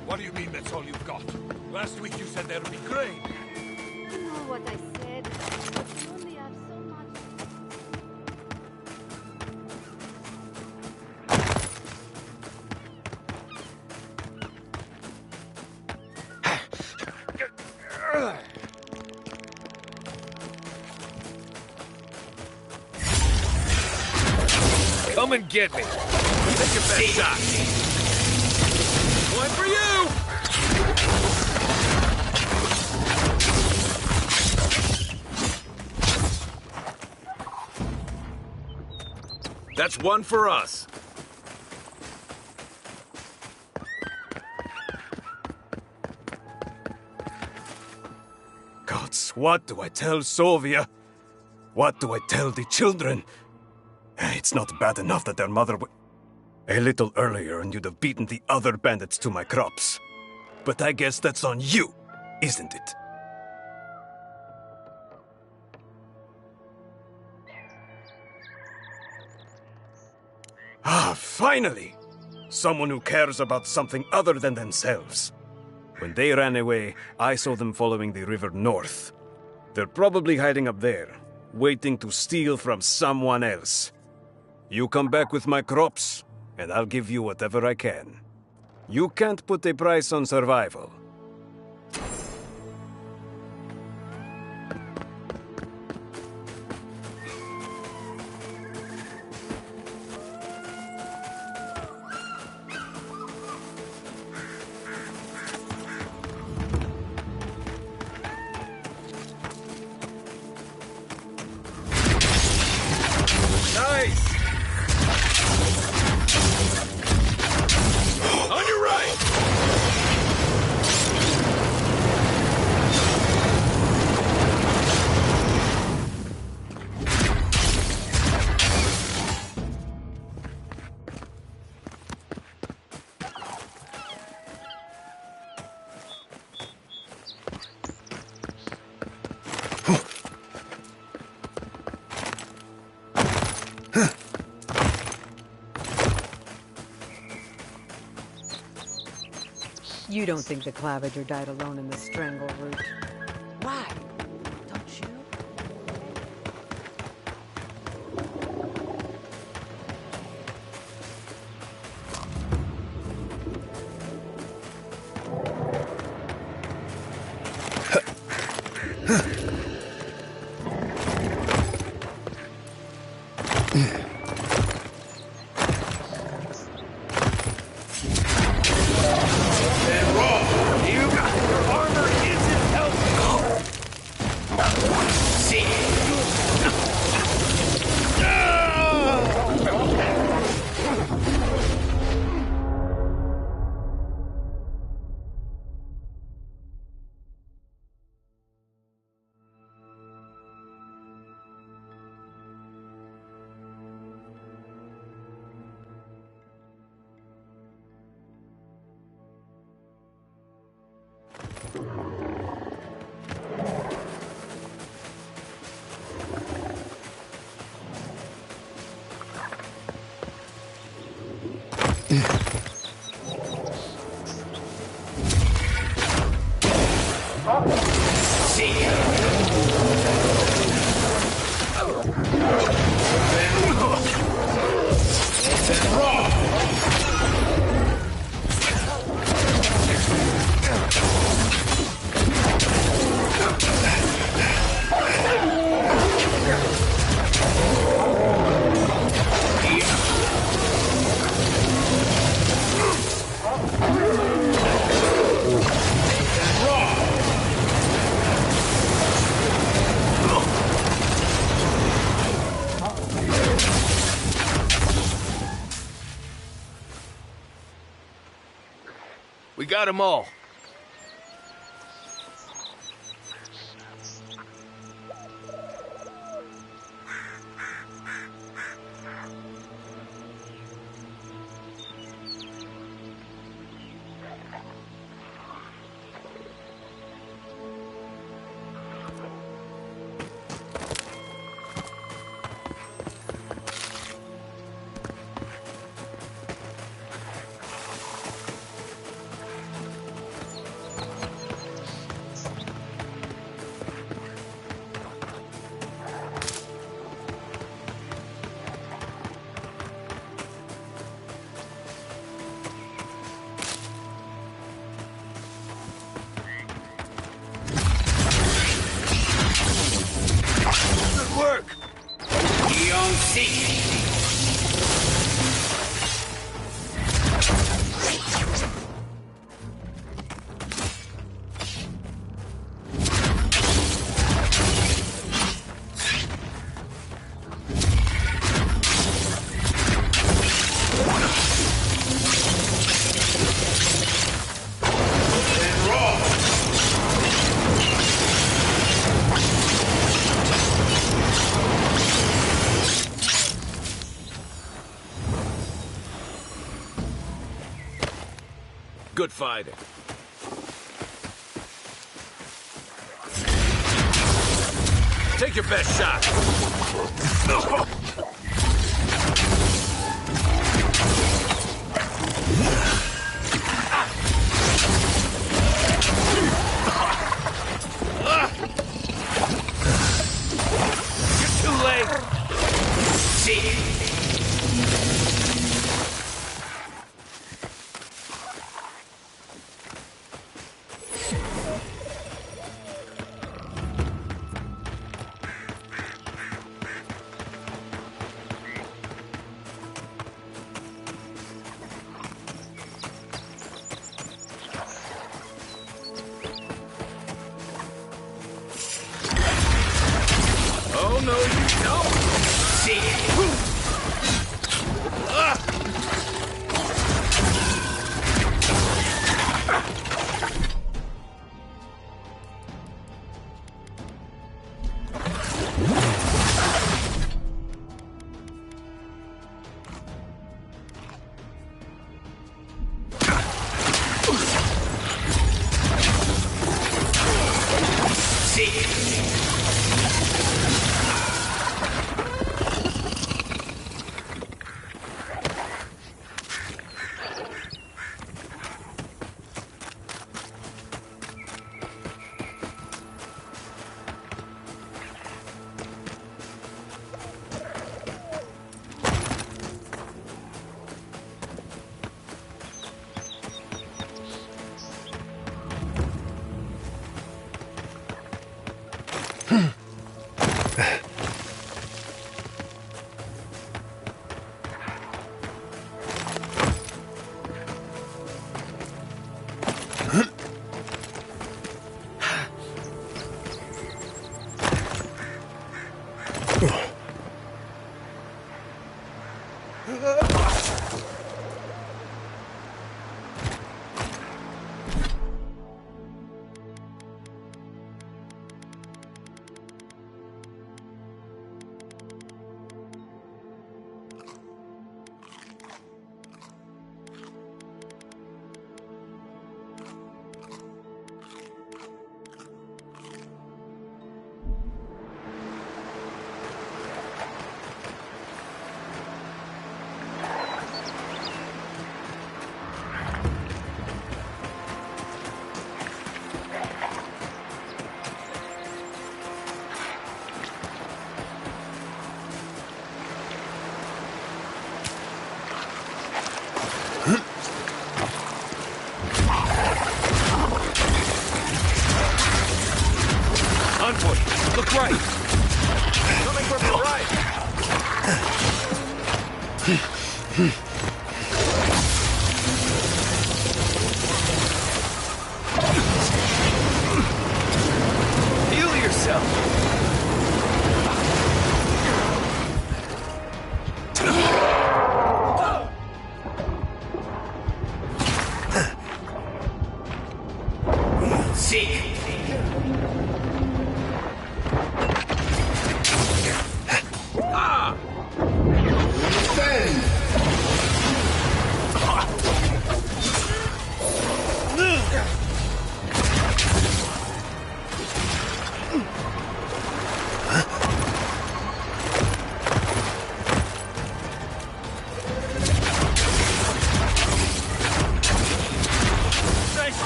What do you mean that's all you've got? Last week you said there would be grain. You know what I said. You only have so much. Come and get me. Take your best shot. One for you! That's one for us. Gods, what do I tell Sovia? What do I tell the children? It's not bad enough that their mother a little earlier and you'd have beaten the other bandits to my crops. But I guess that's on you, isn't it? Ah, finally! Someone who cares about something other than themselves. When they ran away, I saw them following the river north. They're probably hiding up there, waiting to steal from someone else. You come back with my crops, and I'll give you whatever I can. You can't put a price on survival. You don't think the Clavager died alone in the strangle route? Why? Don't you? We got them all. Good fighting. Take your best shot. You're too late. See. Oh, no, you don't! See? Nice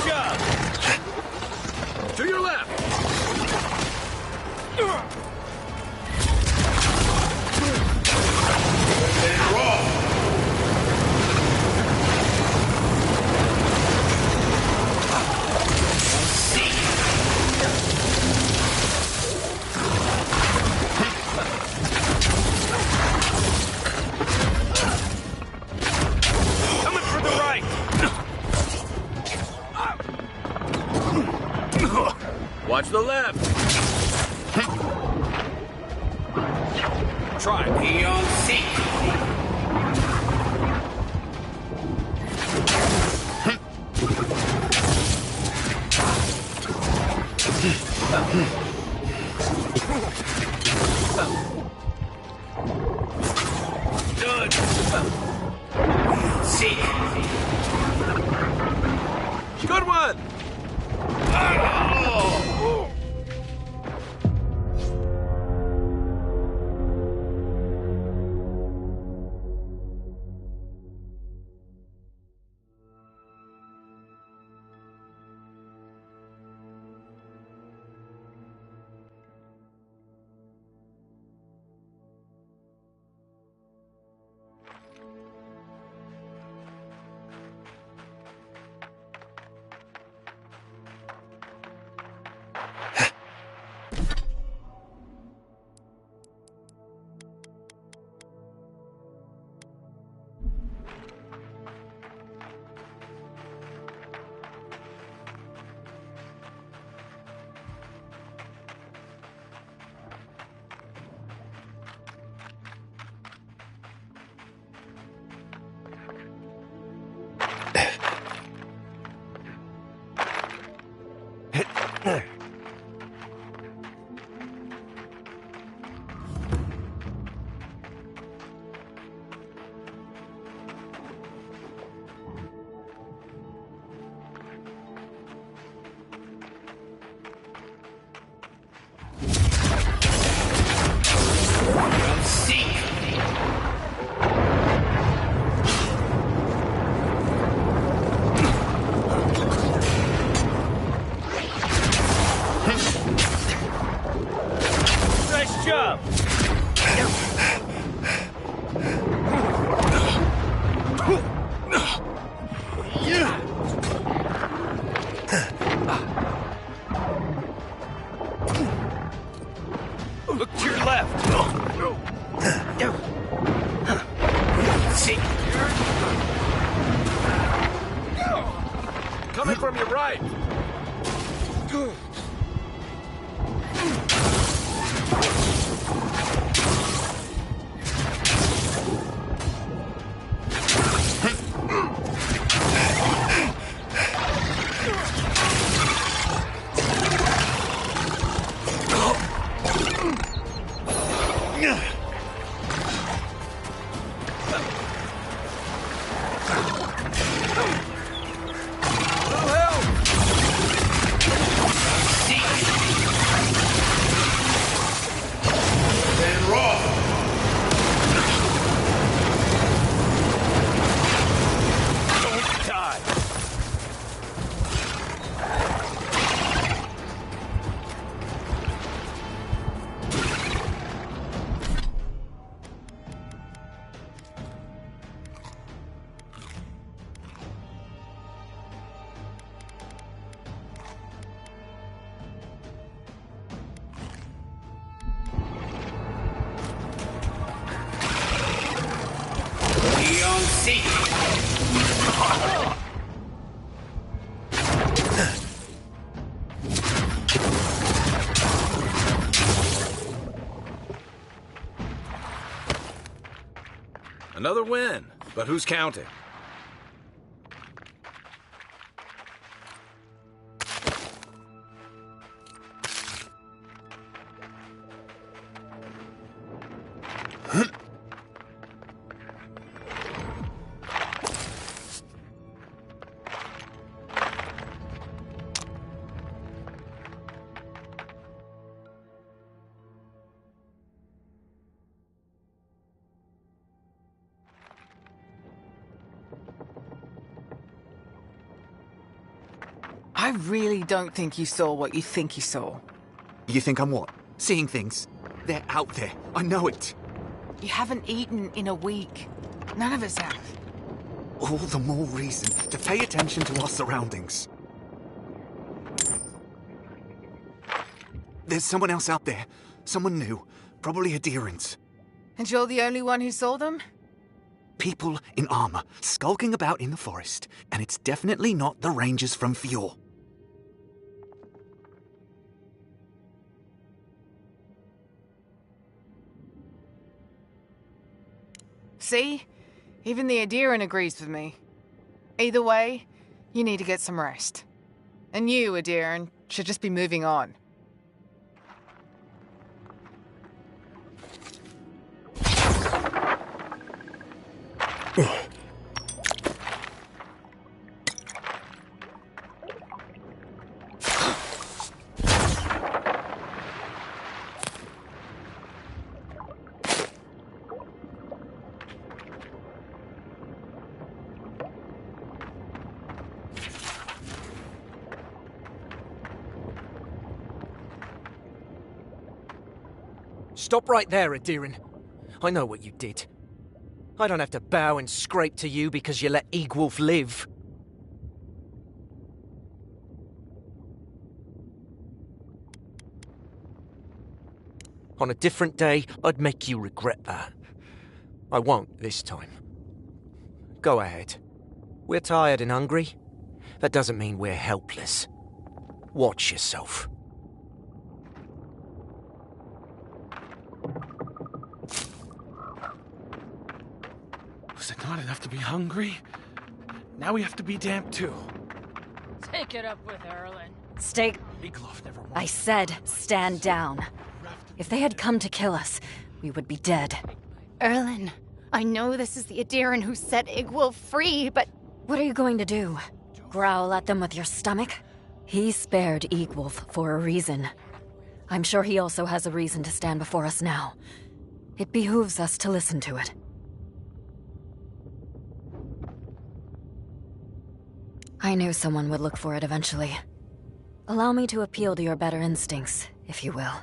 job! To your left! Coming for the right! Watch the left! Try. Be on seat. Good. Seek. Good one. Oh! Nice job! Look to your left! See. Coming from your right! Another win, but who's counting? I really don't think you saw what you think you saw. You think I'm what? Seeing things? They're out there. I know it. You haven't eaten in a week. None of us have. All the more reason to pay attention to our surroundings. There's someone else out there. Someone new. Probably adherents. And you're the only one who saw them? People in armor, skulking about in the forest. And it's definitely not the rangers from Fjord. See? Even the Adiran agrees with me. Either way, you need to get some rest. And you, Adiran, should just be moving on. Stop right there, Adiran. I know what you did. I don't have to bow and scrape to you because you let Egwolf live. On a different day, I'd make you regret that. I won't this time. Go ahead. We're tired and hungry. That doesn't mean we're helpless. Watch yourself. Was it not enough to be hungry? Now we have to be damp too. Take it up with Erlen. Stay. I said, stand down. If they had come to kill us, we would be dead. Erlen, I know this is the Adiran who set Igwolf free, but... What are you going to do? Growl at them with your stomach? He spared Egwolf for a reason. I'm sure he also has a reason to stand before us now. It behooves us to listen to it. I knew someone would look for it eventually. Allow me to appeal to your better instincts, if you will.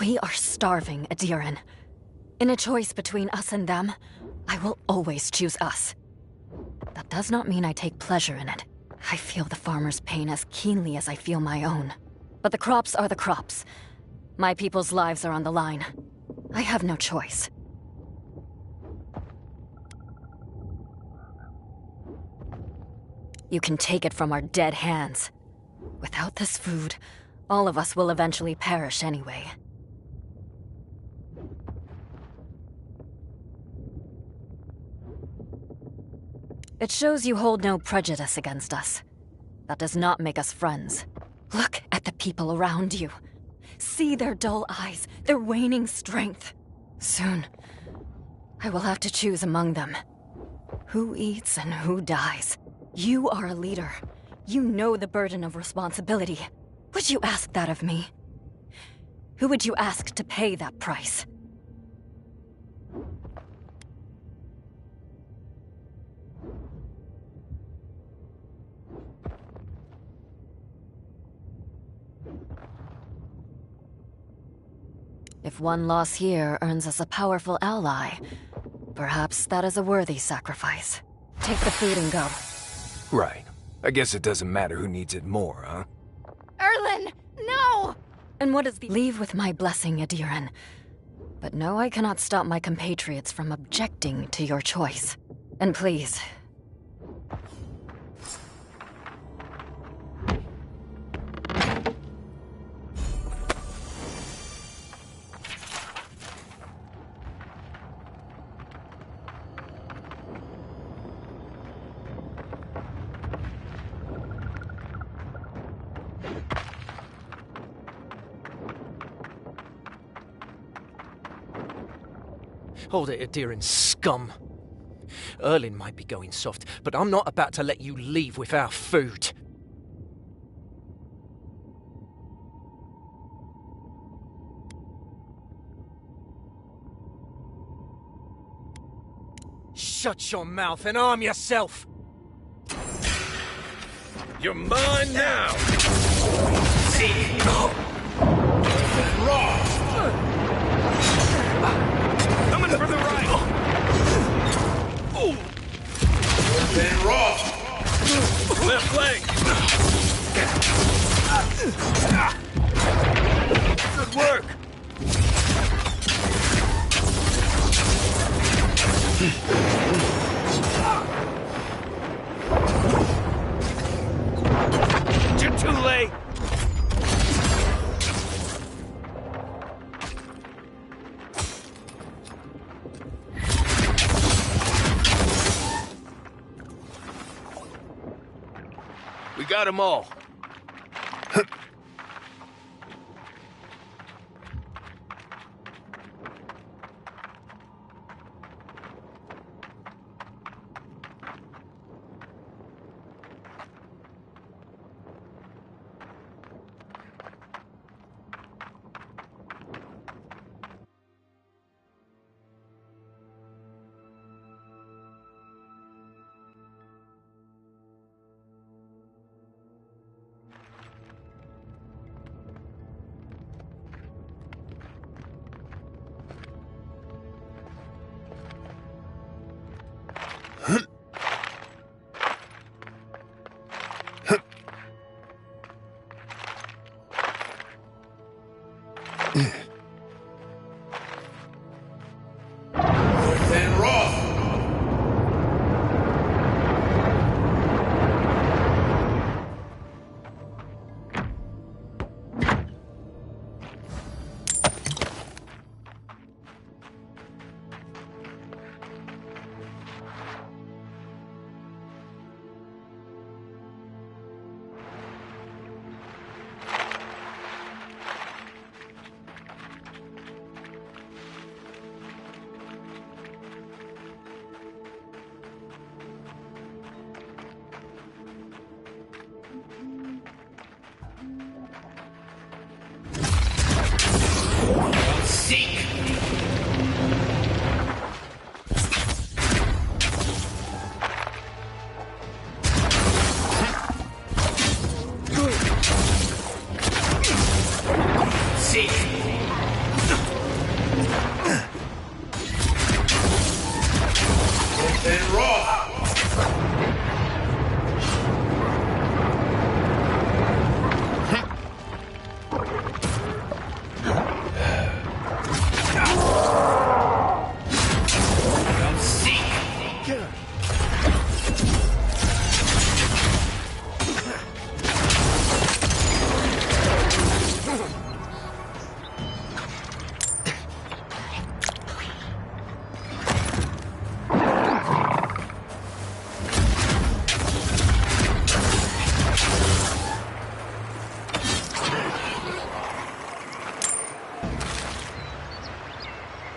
We are starving, Adiran. In a choice between us and them, I will always choose us. That does not mean I take pleasure in it. I feel the farmer's pain as keenly as I feel my own. But the crops are the crops. My people's lives are on the line. I have no choice. You can take it from our dead hands. Without this food, all of us will eventually perish anyway. It shows you hold no prejudice against us. That does not make us friends. Look at the people around you. See their dull eyes, their waning strength. Soon, I will have to choose among them. Who eats and who dies. You are a leader. You know the burden of responsibility. Would you ask that of me? Who would you ask to pay that price? If one loss here earns us a powerful ally, perhaps that is a worthy sacrifice. Take the food and go. Right. I guess it doesn't matter who needs it more, huh? Erlen, no! And what is the— Leave with my blessing, Adiran. But no, I cannot stop my compatriots from objecting to your choice. And please, Hold it, Adiran scum. Erlen might be going soft, but I'm not about to let you leave with our food. Shut your mouth and arm yourself! You're mine now! Coming for the right! Then Ross! Left leg! Good work! You're too late! We got them all.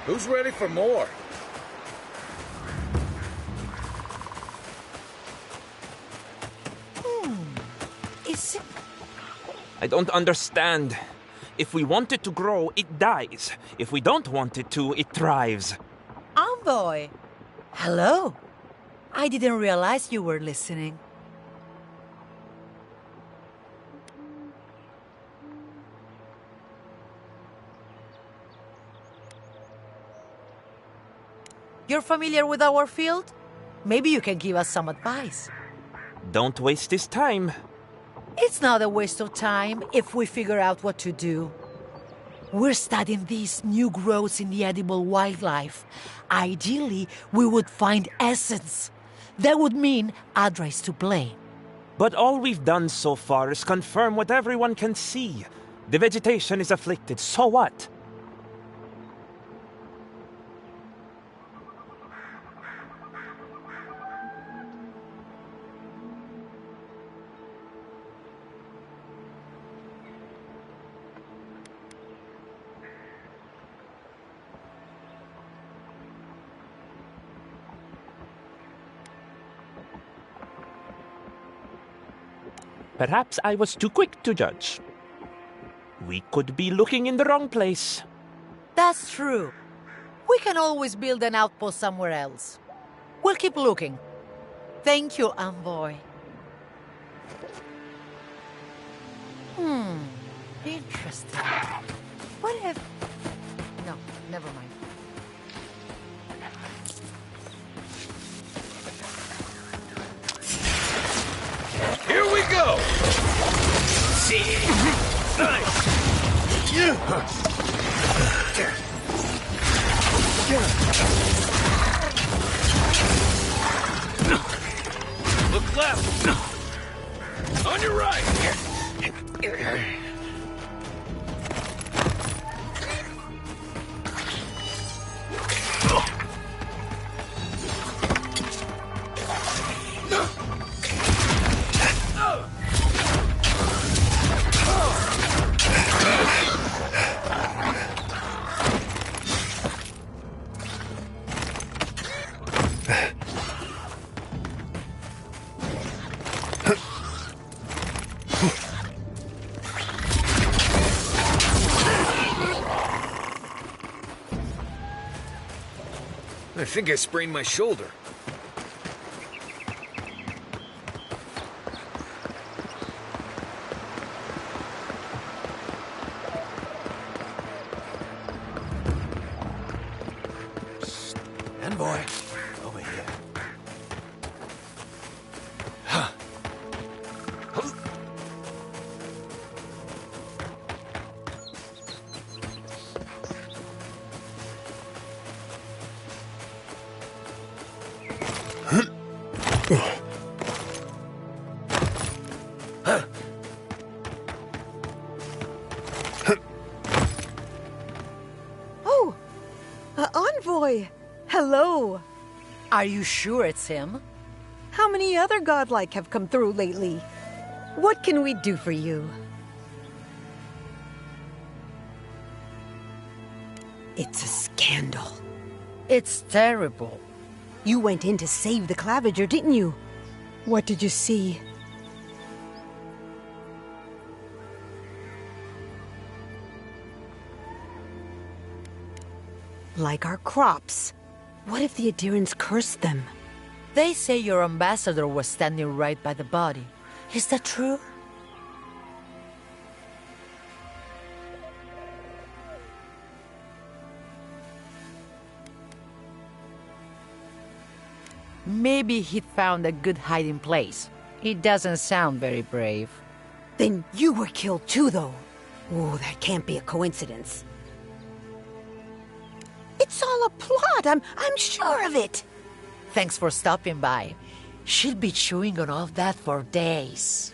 Who's ready for more? Is it... I don't understand. If we want it to grow, it dies. If we don't want it to, it thrives. Envoy! Hello. I didn't realize you were listening. You're familiar with our field? Maybe you can give us some advice. Don't waste this time. It's not a waste of time if we figure out what to do. We're studying these new growths in the edible wildlife. Ideally, we would find essence. That would mean Adra is to blame. But all we've done so far is confirm what everyone can see. The vegetation is afflicted, so what? Perhaps I was too quick to judge. We could be looking in the wrong place. That's true. We can always build an outpost somewhere else. We'll keep looking. Thank you, Envoy. Interesting. What if... No, never mind. Here we go! See? Look left! On your right! I think I sprained my shoulder. Envoy, over here. Oh! Envoy! Hello! Are you sure it's him? How many other godlike have come through lately? What can we do for you? It's a scandal. It's terrible. You went in to save the Clavager, didn't you? What did you see? Like our crops. What if the Adirans cursed them? They say your ambassador was standing right by the body. Is that true? Maybe he'd found a good hiding place. He doesn't sound very brave. Then you were killed too, though. Oh, that can't be a coincidence. It's all a plot. I'm sure of it. Thanks for stopping by. She'll be chewing on all that for days.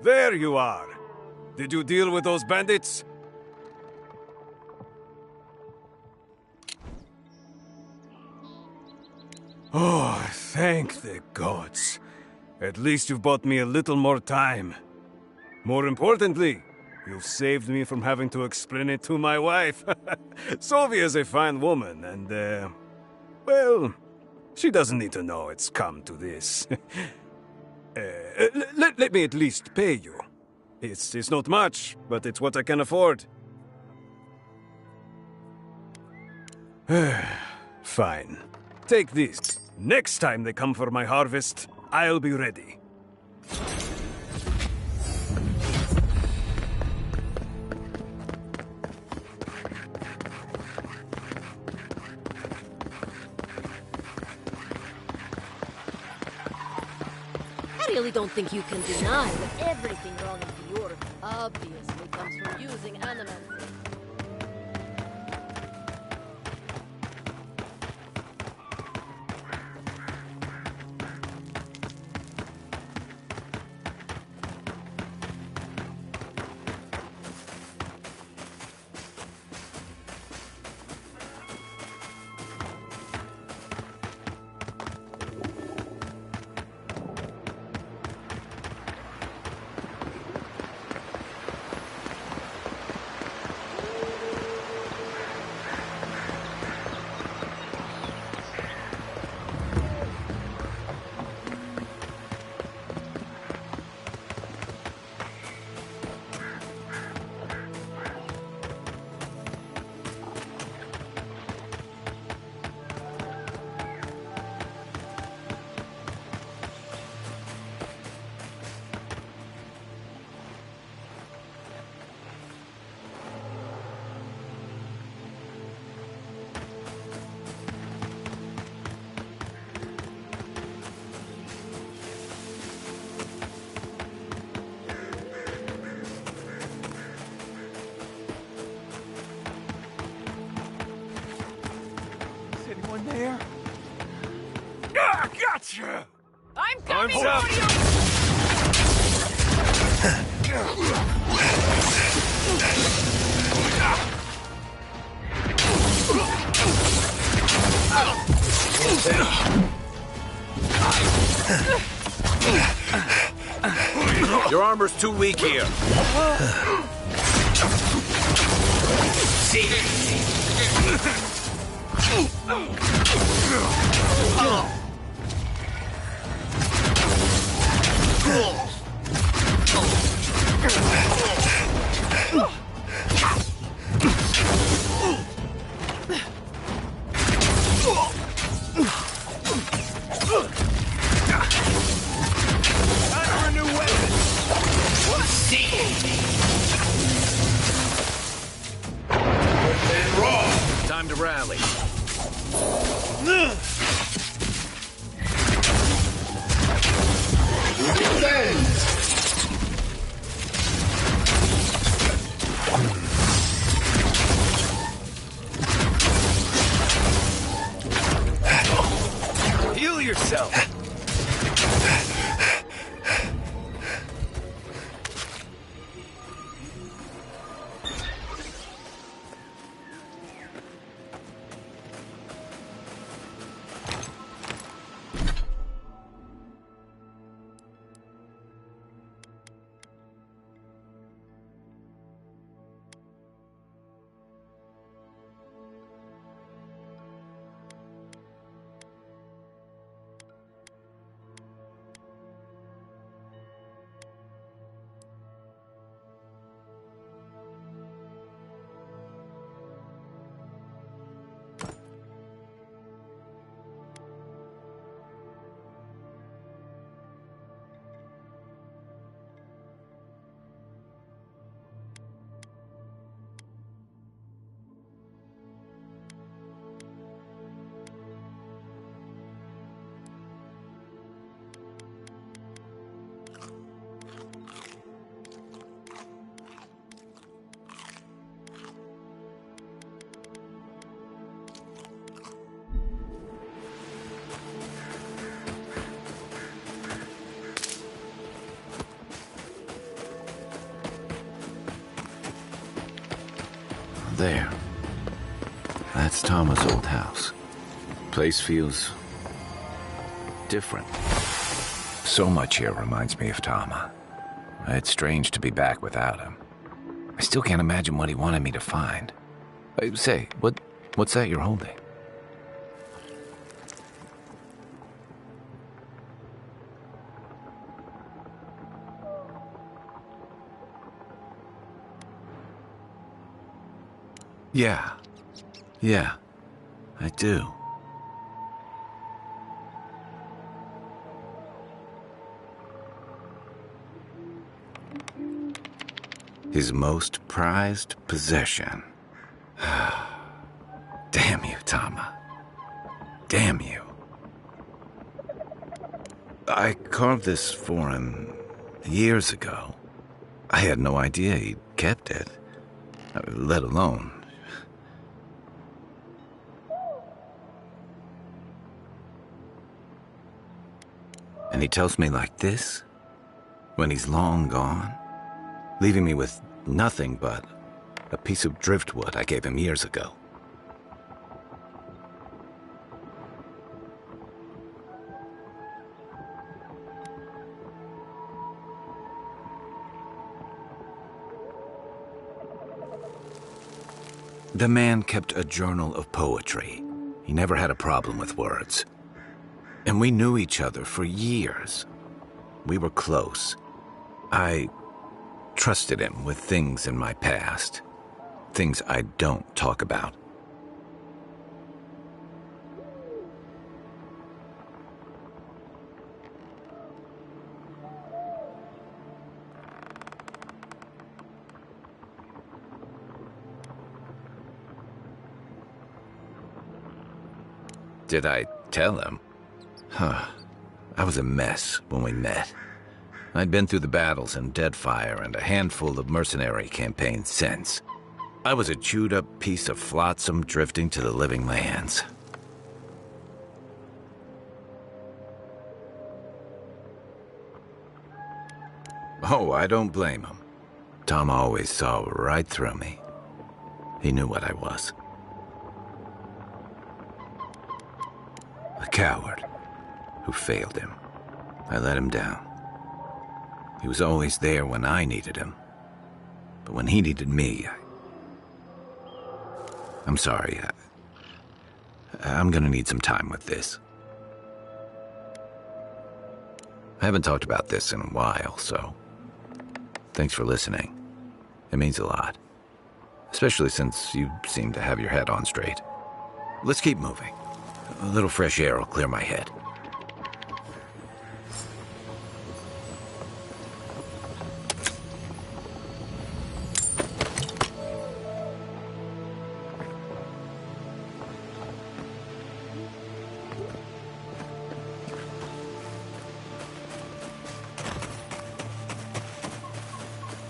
There you are. Did you deal with those bandits? Oh, thank the gods. At least you've bought me a little more time. More importantly, you've saved me from having to explain it to my wife. Sylvia's a fine woman, and, well, she doesn't need to know it's come to this. Let me at least pay you. It's not much, but it's what I can afford. Fine. Take this. Next time they come for my harvest, I'll be ready. I really don't think you can deny that everything wrong in Fjord obviously comes from using animals. There? Ah, gotcha! I'm coming Arms up. for you! Your armor's too weak here. Time to rally. Heal yourself. There. That's Tama's old house. Place feels different. So much here reminds me of Tama. It's strange to be back without him. I still can't imagine what he wanted me to find. Say, what's that you're holding? Yeah, I do. His most prized possession. Damn you, Tama. Damn you. I carved this for him years ago. I had no idea he'd kept it, let alone... And he tells me like this, when he's long gone, leaving me with nothing but a piece of driftwood I gave him years ago. The man kept a journal of poetry. He never had a problem with words. And we knew each other for years. We were close. I trusted him with things in my past. Things I don't talk about. Did I tell him? Huh. I was a mess when we met. I'd been through the battles in Deadfire and a handful of mercenary campaigns since. I was a chewed-up piece of flotsam drifting to the living lands. Oh, I don't blame him. Tom always saw right through me. He knew what I was. A coward who failed him. I let him down. He was always there when I needed him. But when he needed me, I'm sorry. I'm gonna need some time with this. I haven't talked about this in a while, so thanks for listening. It means a lot. Especially since you seem to have your head on straight. Let's keep moving. A little fresh air will clear my head.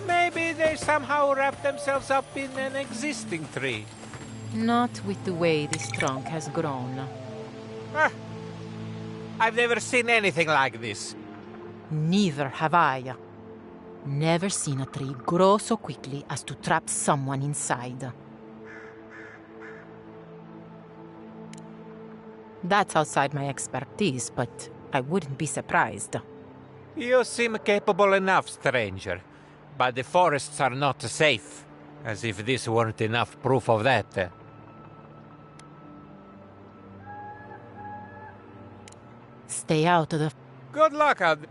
Maybe they somehow wrap themselves up in an existing tree. Not with the way this trunk has grown. Ah, I've never seen anything like this. Neither have I. Never seen a tree grow so quickly as to trap someone inside. That's outside my expertise, but I wouldn't be surprised. You seem capable enough, stranger. But the forests are not safe. As if this weren't enough proof of that. Stay out of the... Good luck out there.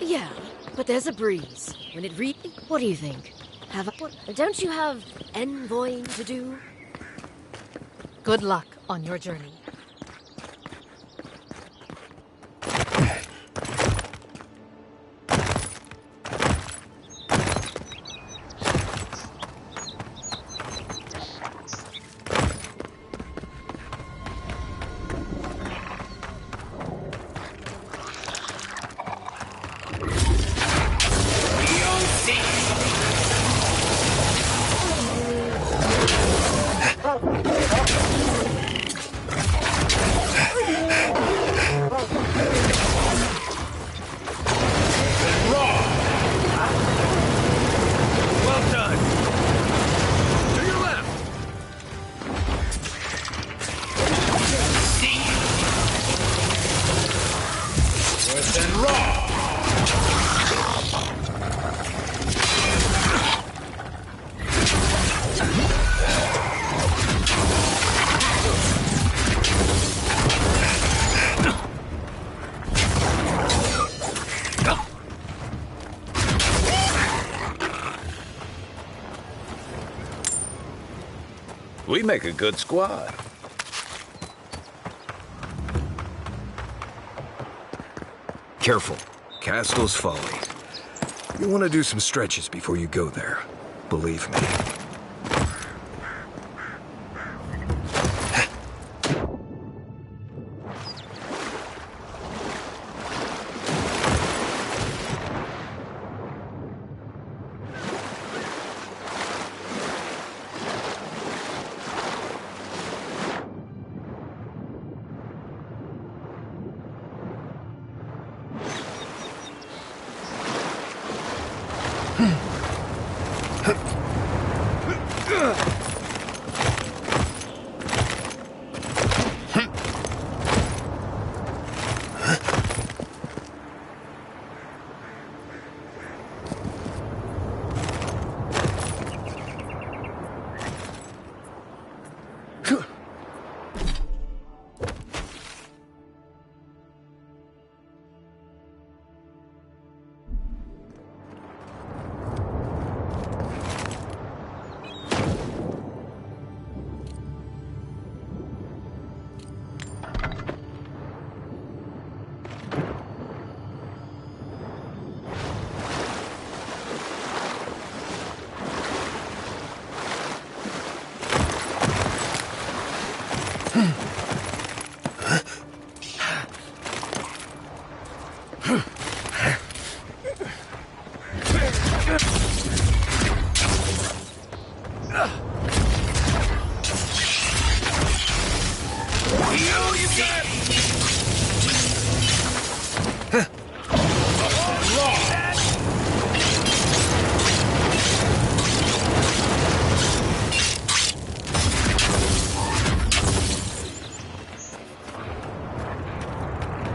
Yeah, but there's a breeze. When it what do you think? Don't you have envoying to do? Good luck on your journey. Well done! To your left! Worse than raw! We make a good squad. Careful. Castle's Folly. You want to do some stretches before you go there. Believe me.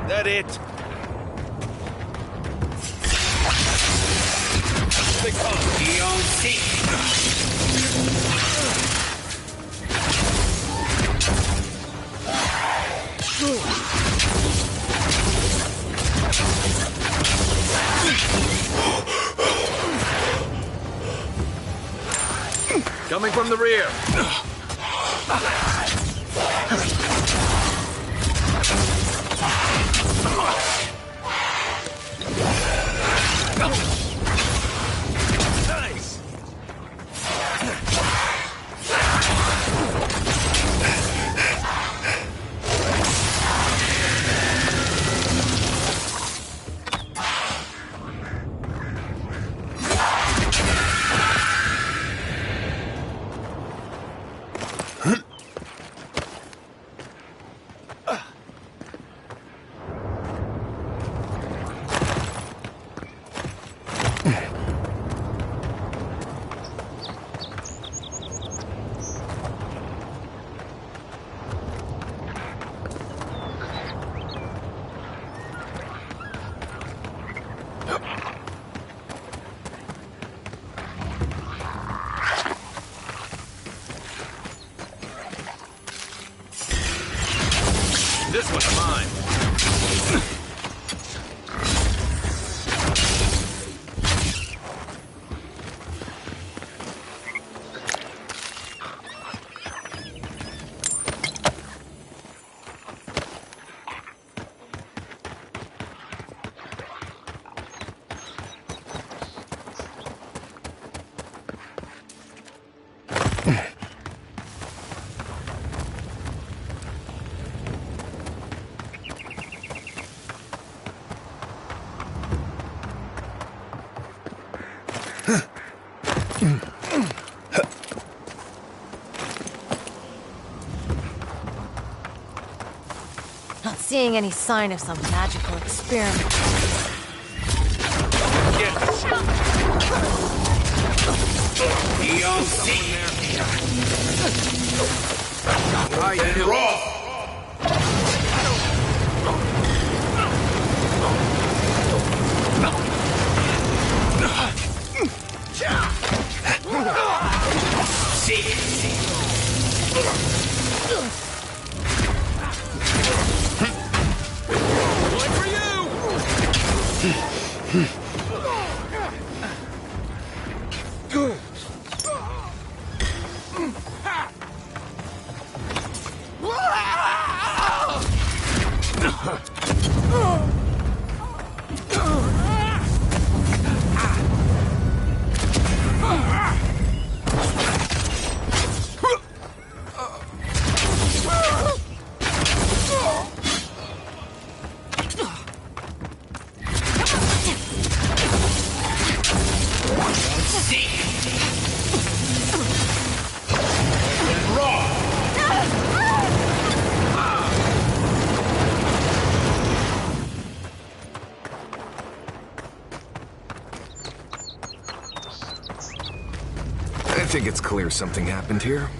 That it? Coming from the rear. Nice. seeing any sign of some magical experiment. I think it's clear something happened here.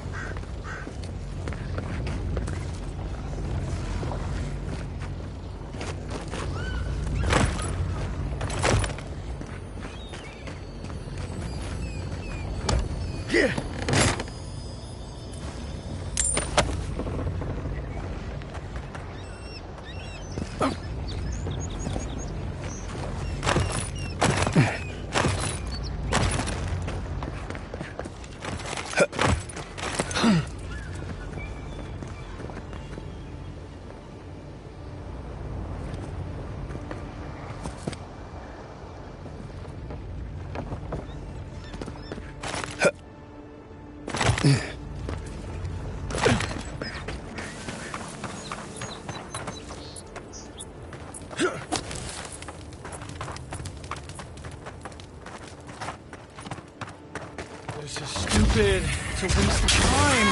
This is stupid. It's a waste of time.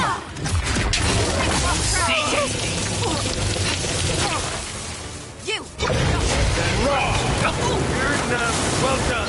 You! Well done.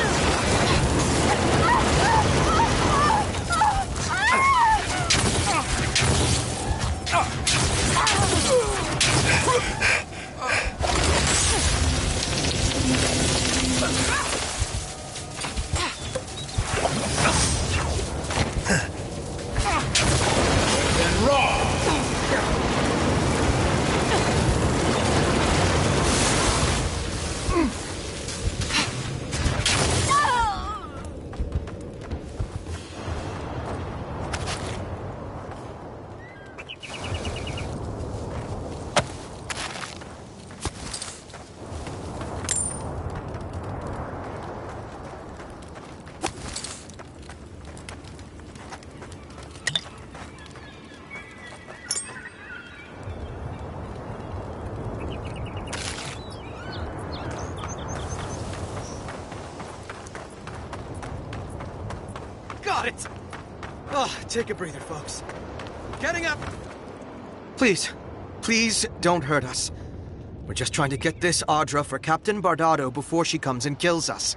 Got it! Oh, take a breather, folks. Getting up! Please, please don't hurt us. We're just trying to get this Audra for Captain Bardado before she comes and kills us.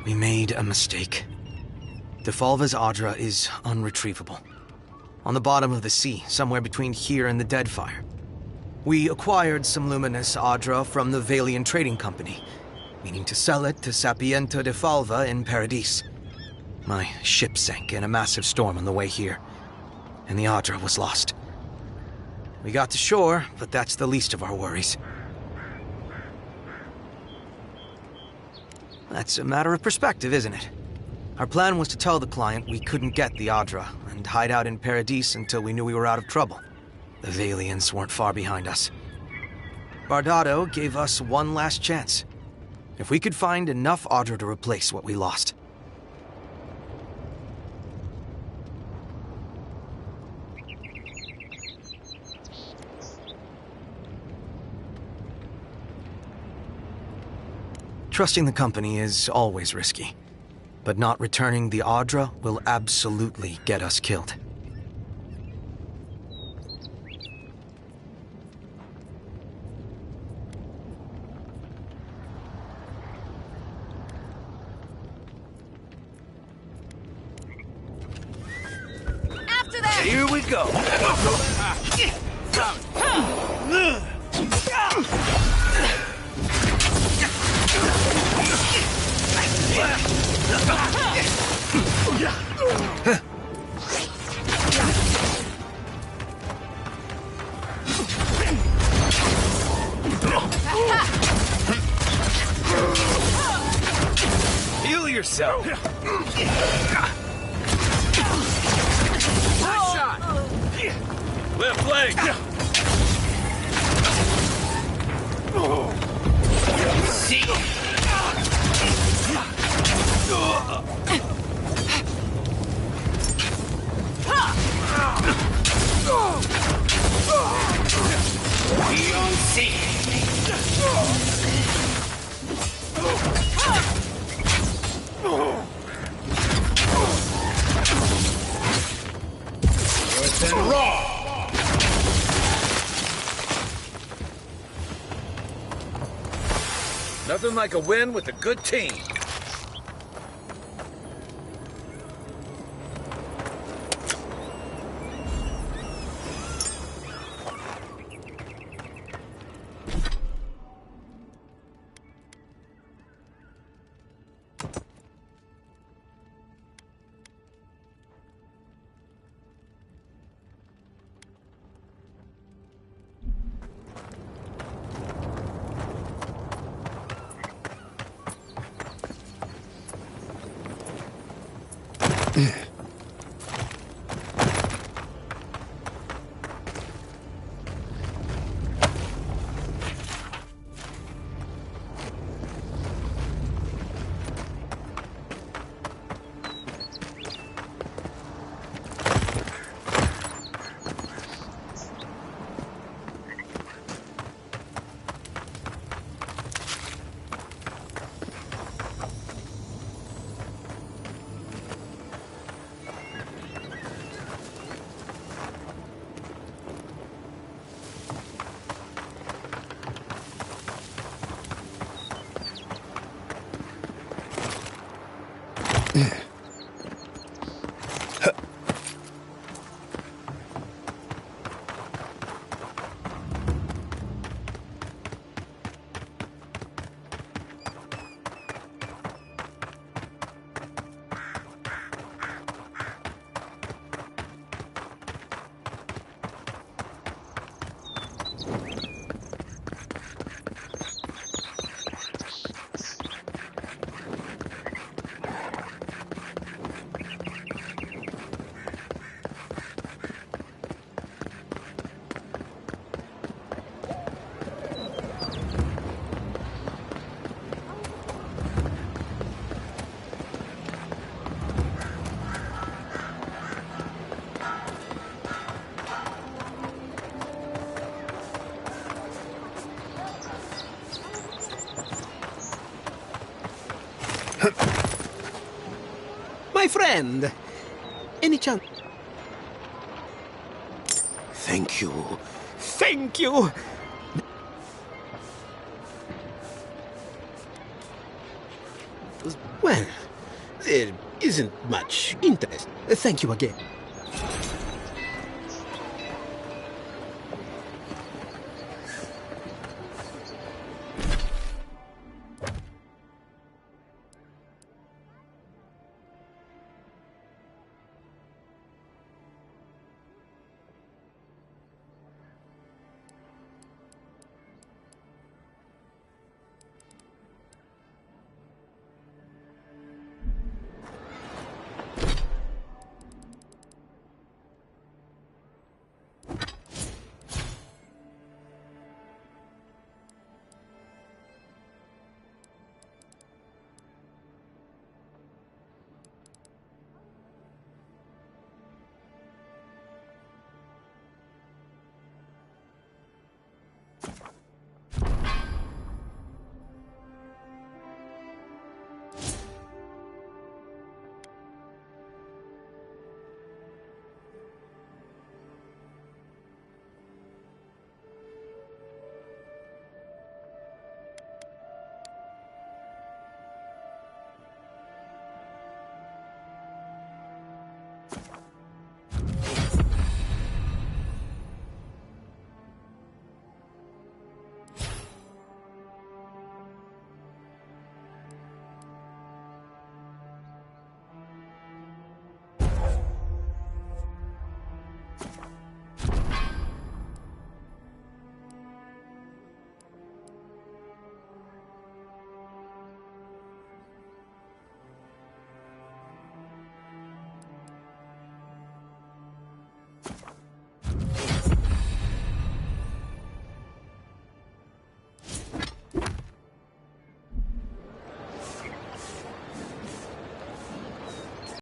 We made a mistake. Defalva's Audra is unretrievable. On the bottom of the sea, somewhere between here and the Deadfire. We acquired some luminous Audra from the Valian Trading Company, meaning to sell it to Sapiento Defalva in Paradis. My ship sank in a massive storm on the way here, and the Audra was lost. We got to shore, but that's the least of our worries. That's a matter of perspective, isn't it? Our plan was to tell the client we couldn't get the Audra and hide out in Paradis until we knew we were out of trouble. The Valians weren't far behind us. Bardado gave us one last chance. If we could find enough Audra to replace what we lost. Trusting the company is always risky. But not returning the Audra will absolutely get us killed. After that! Here we go. Heal yourself. Nice shot. Left leg. See. Nothing like a win with a good team. My friend, any chance? Thank you. Thank you! Well, there isn't much interest. Thank you again.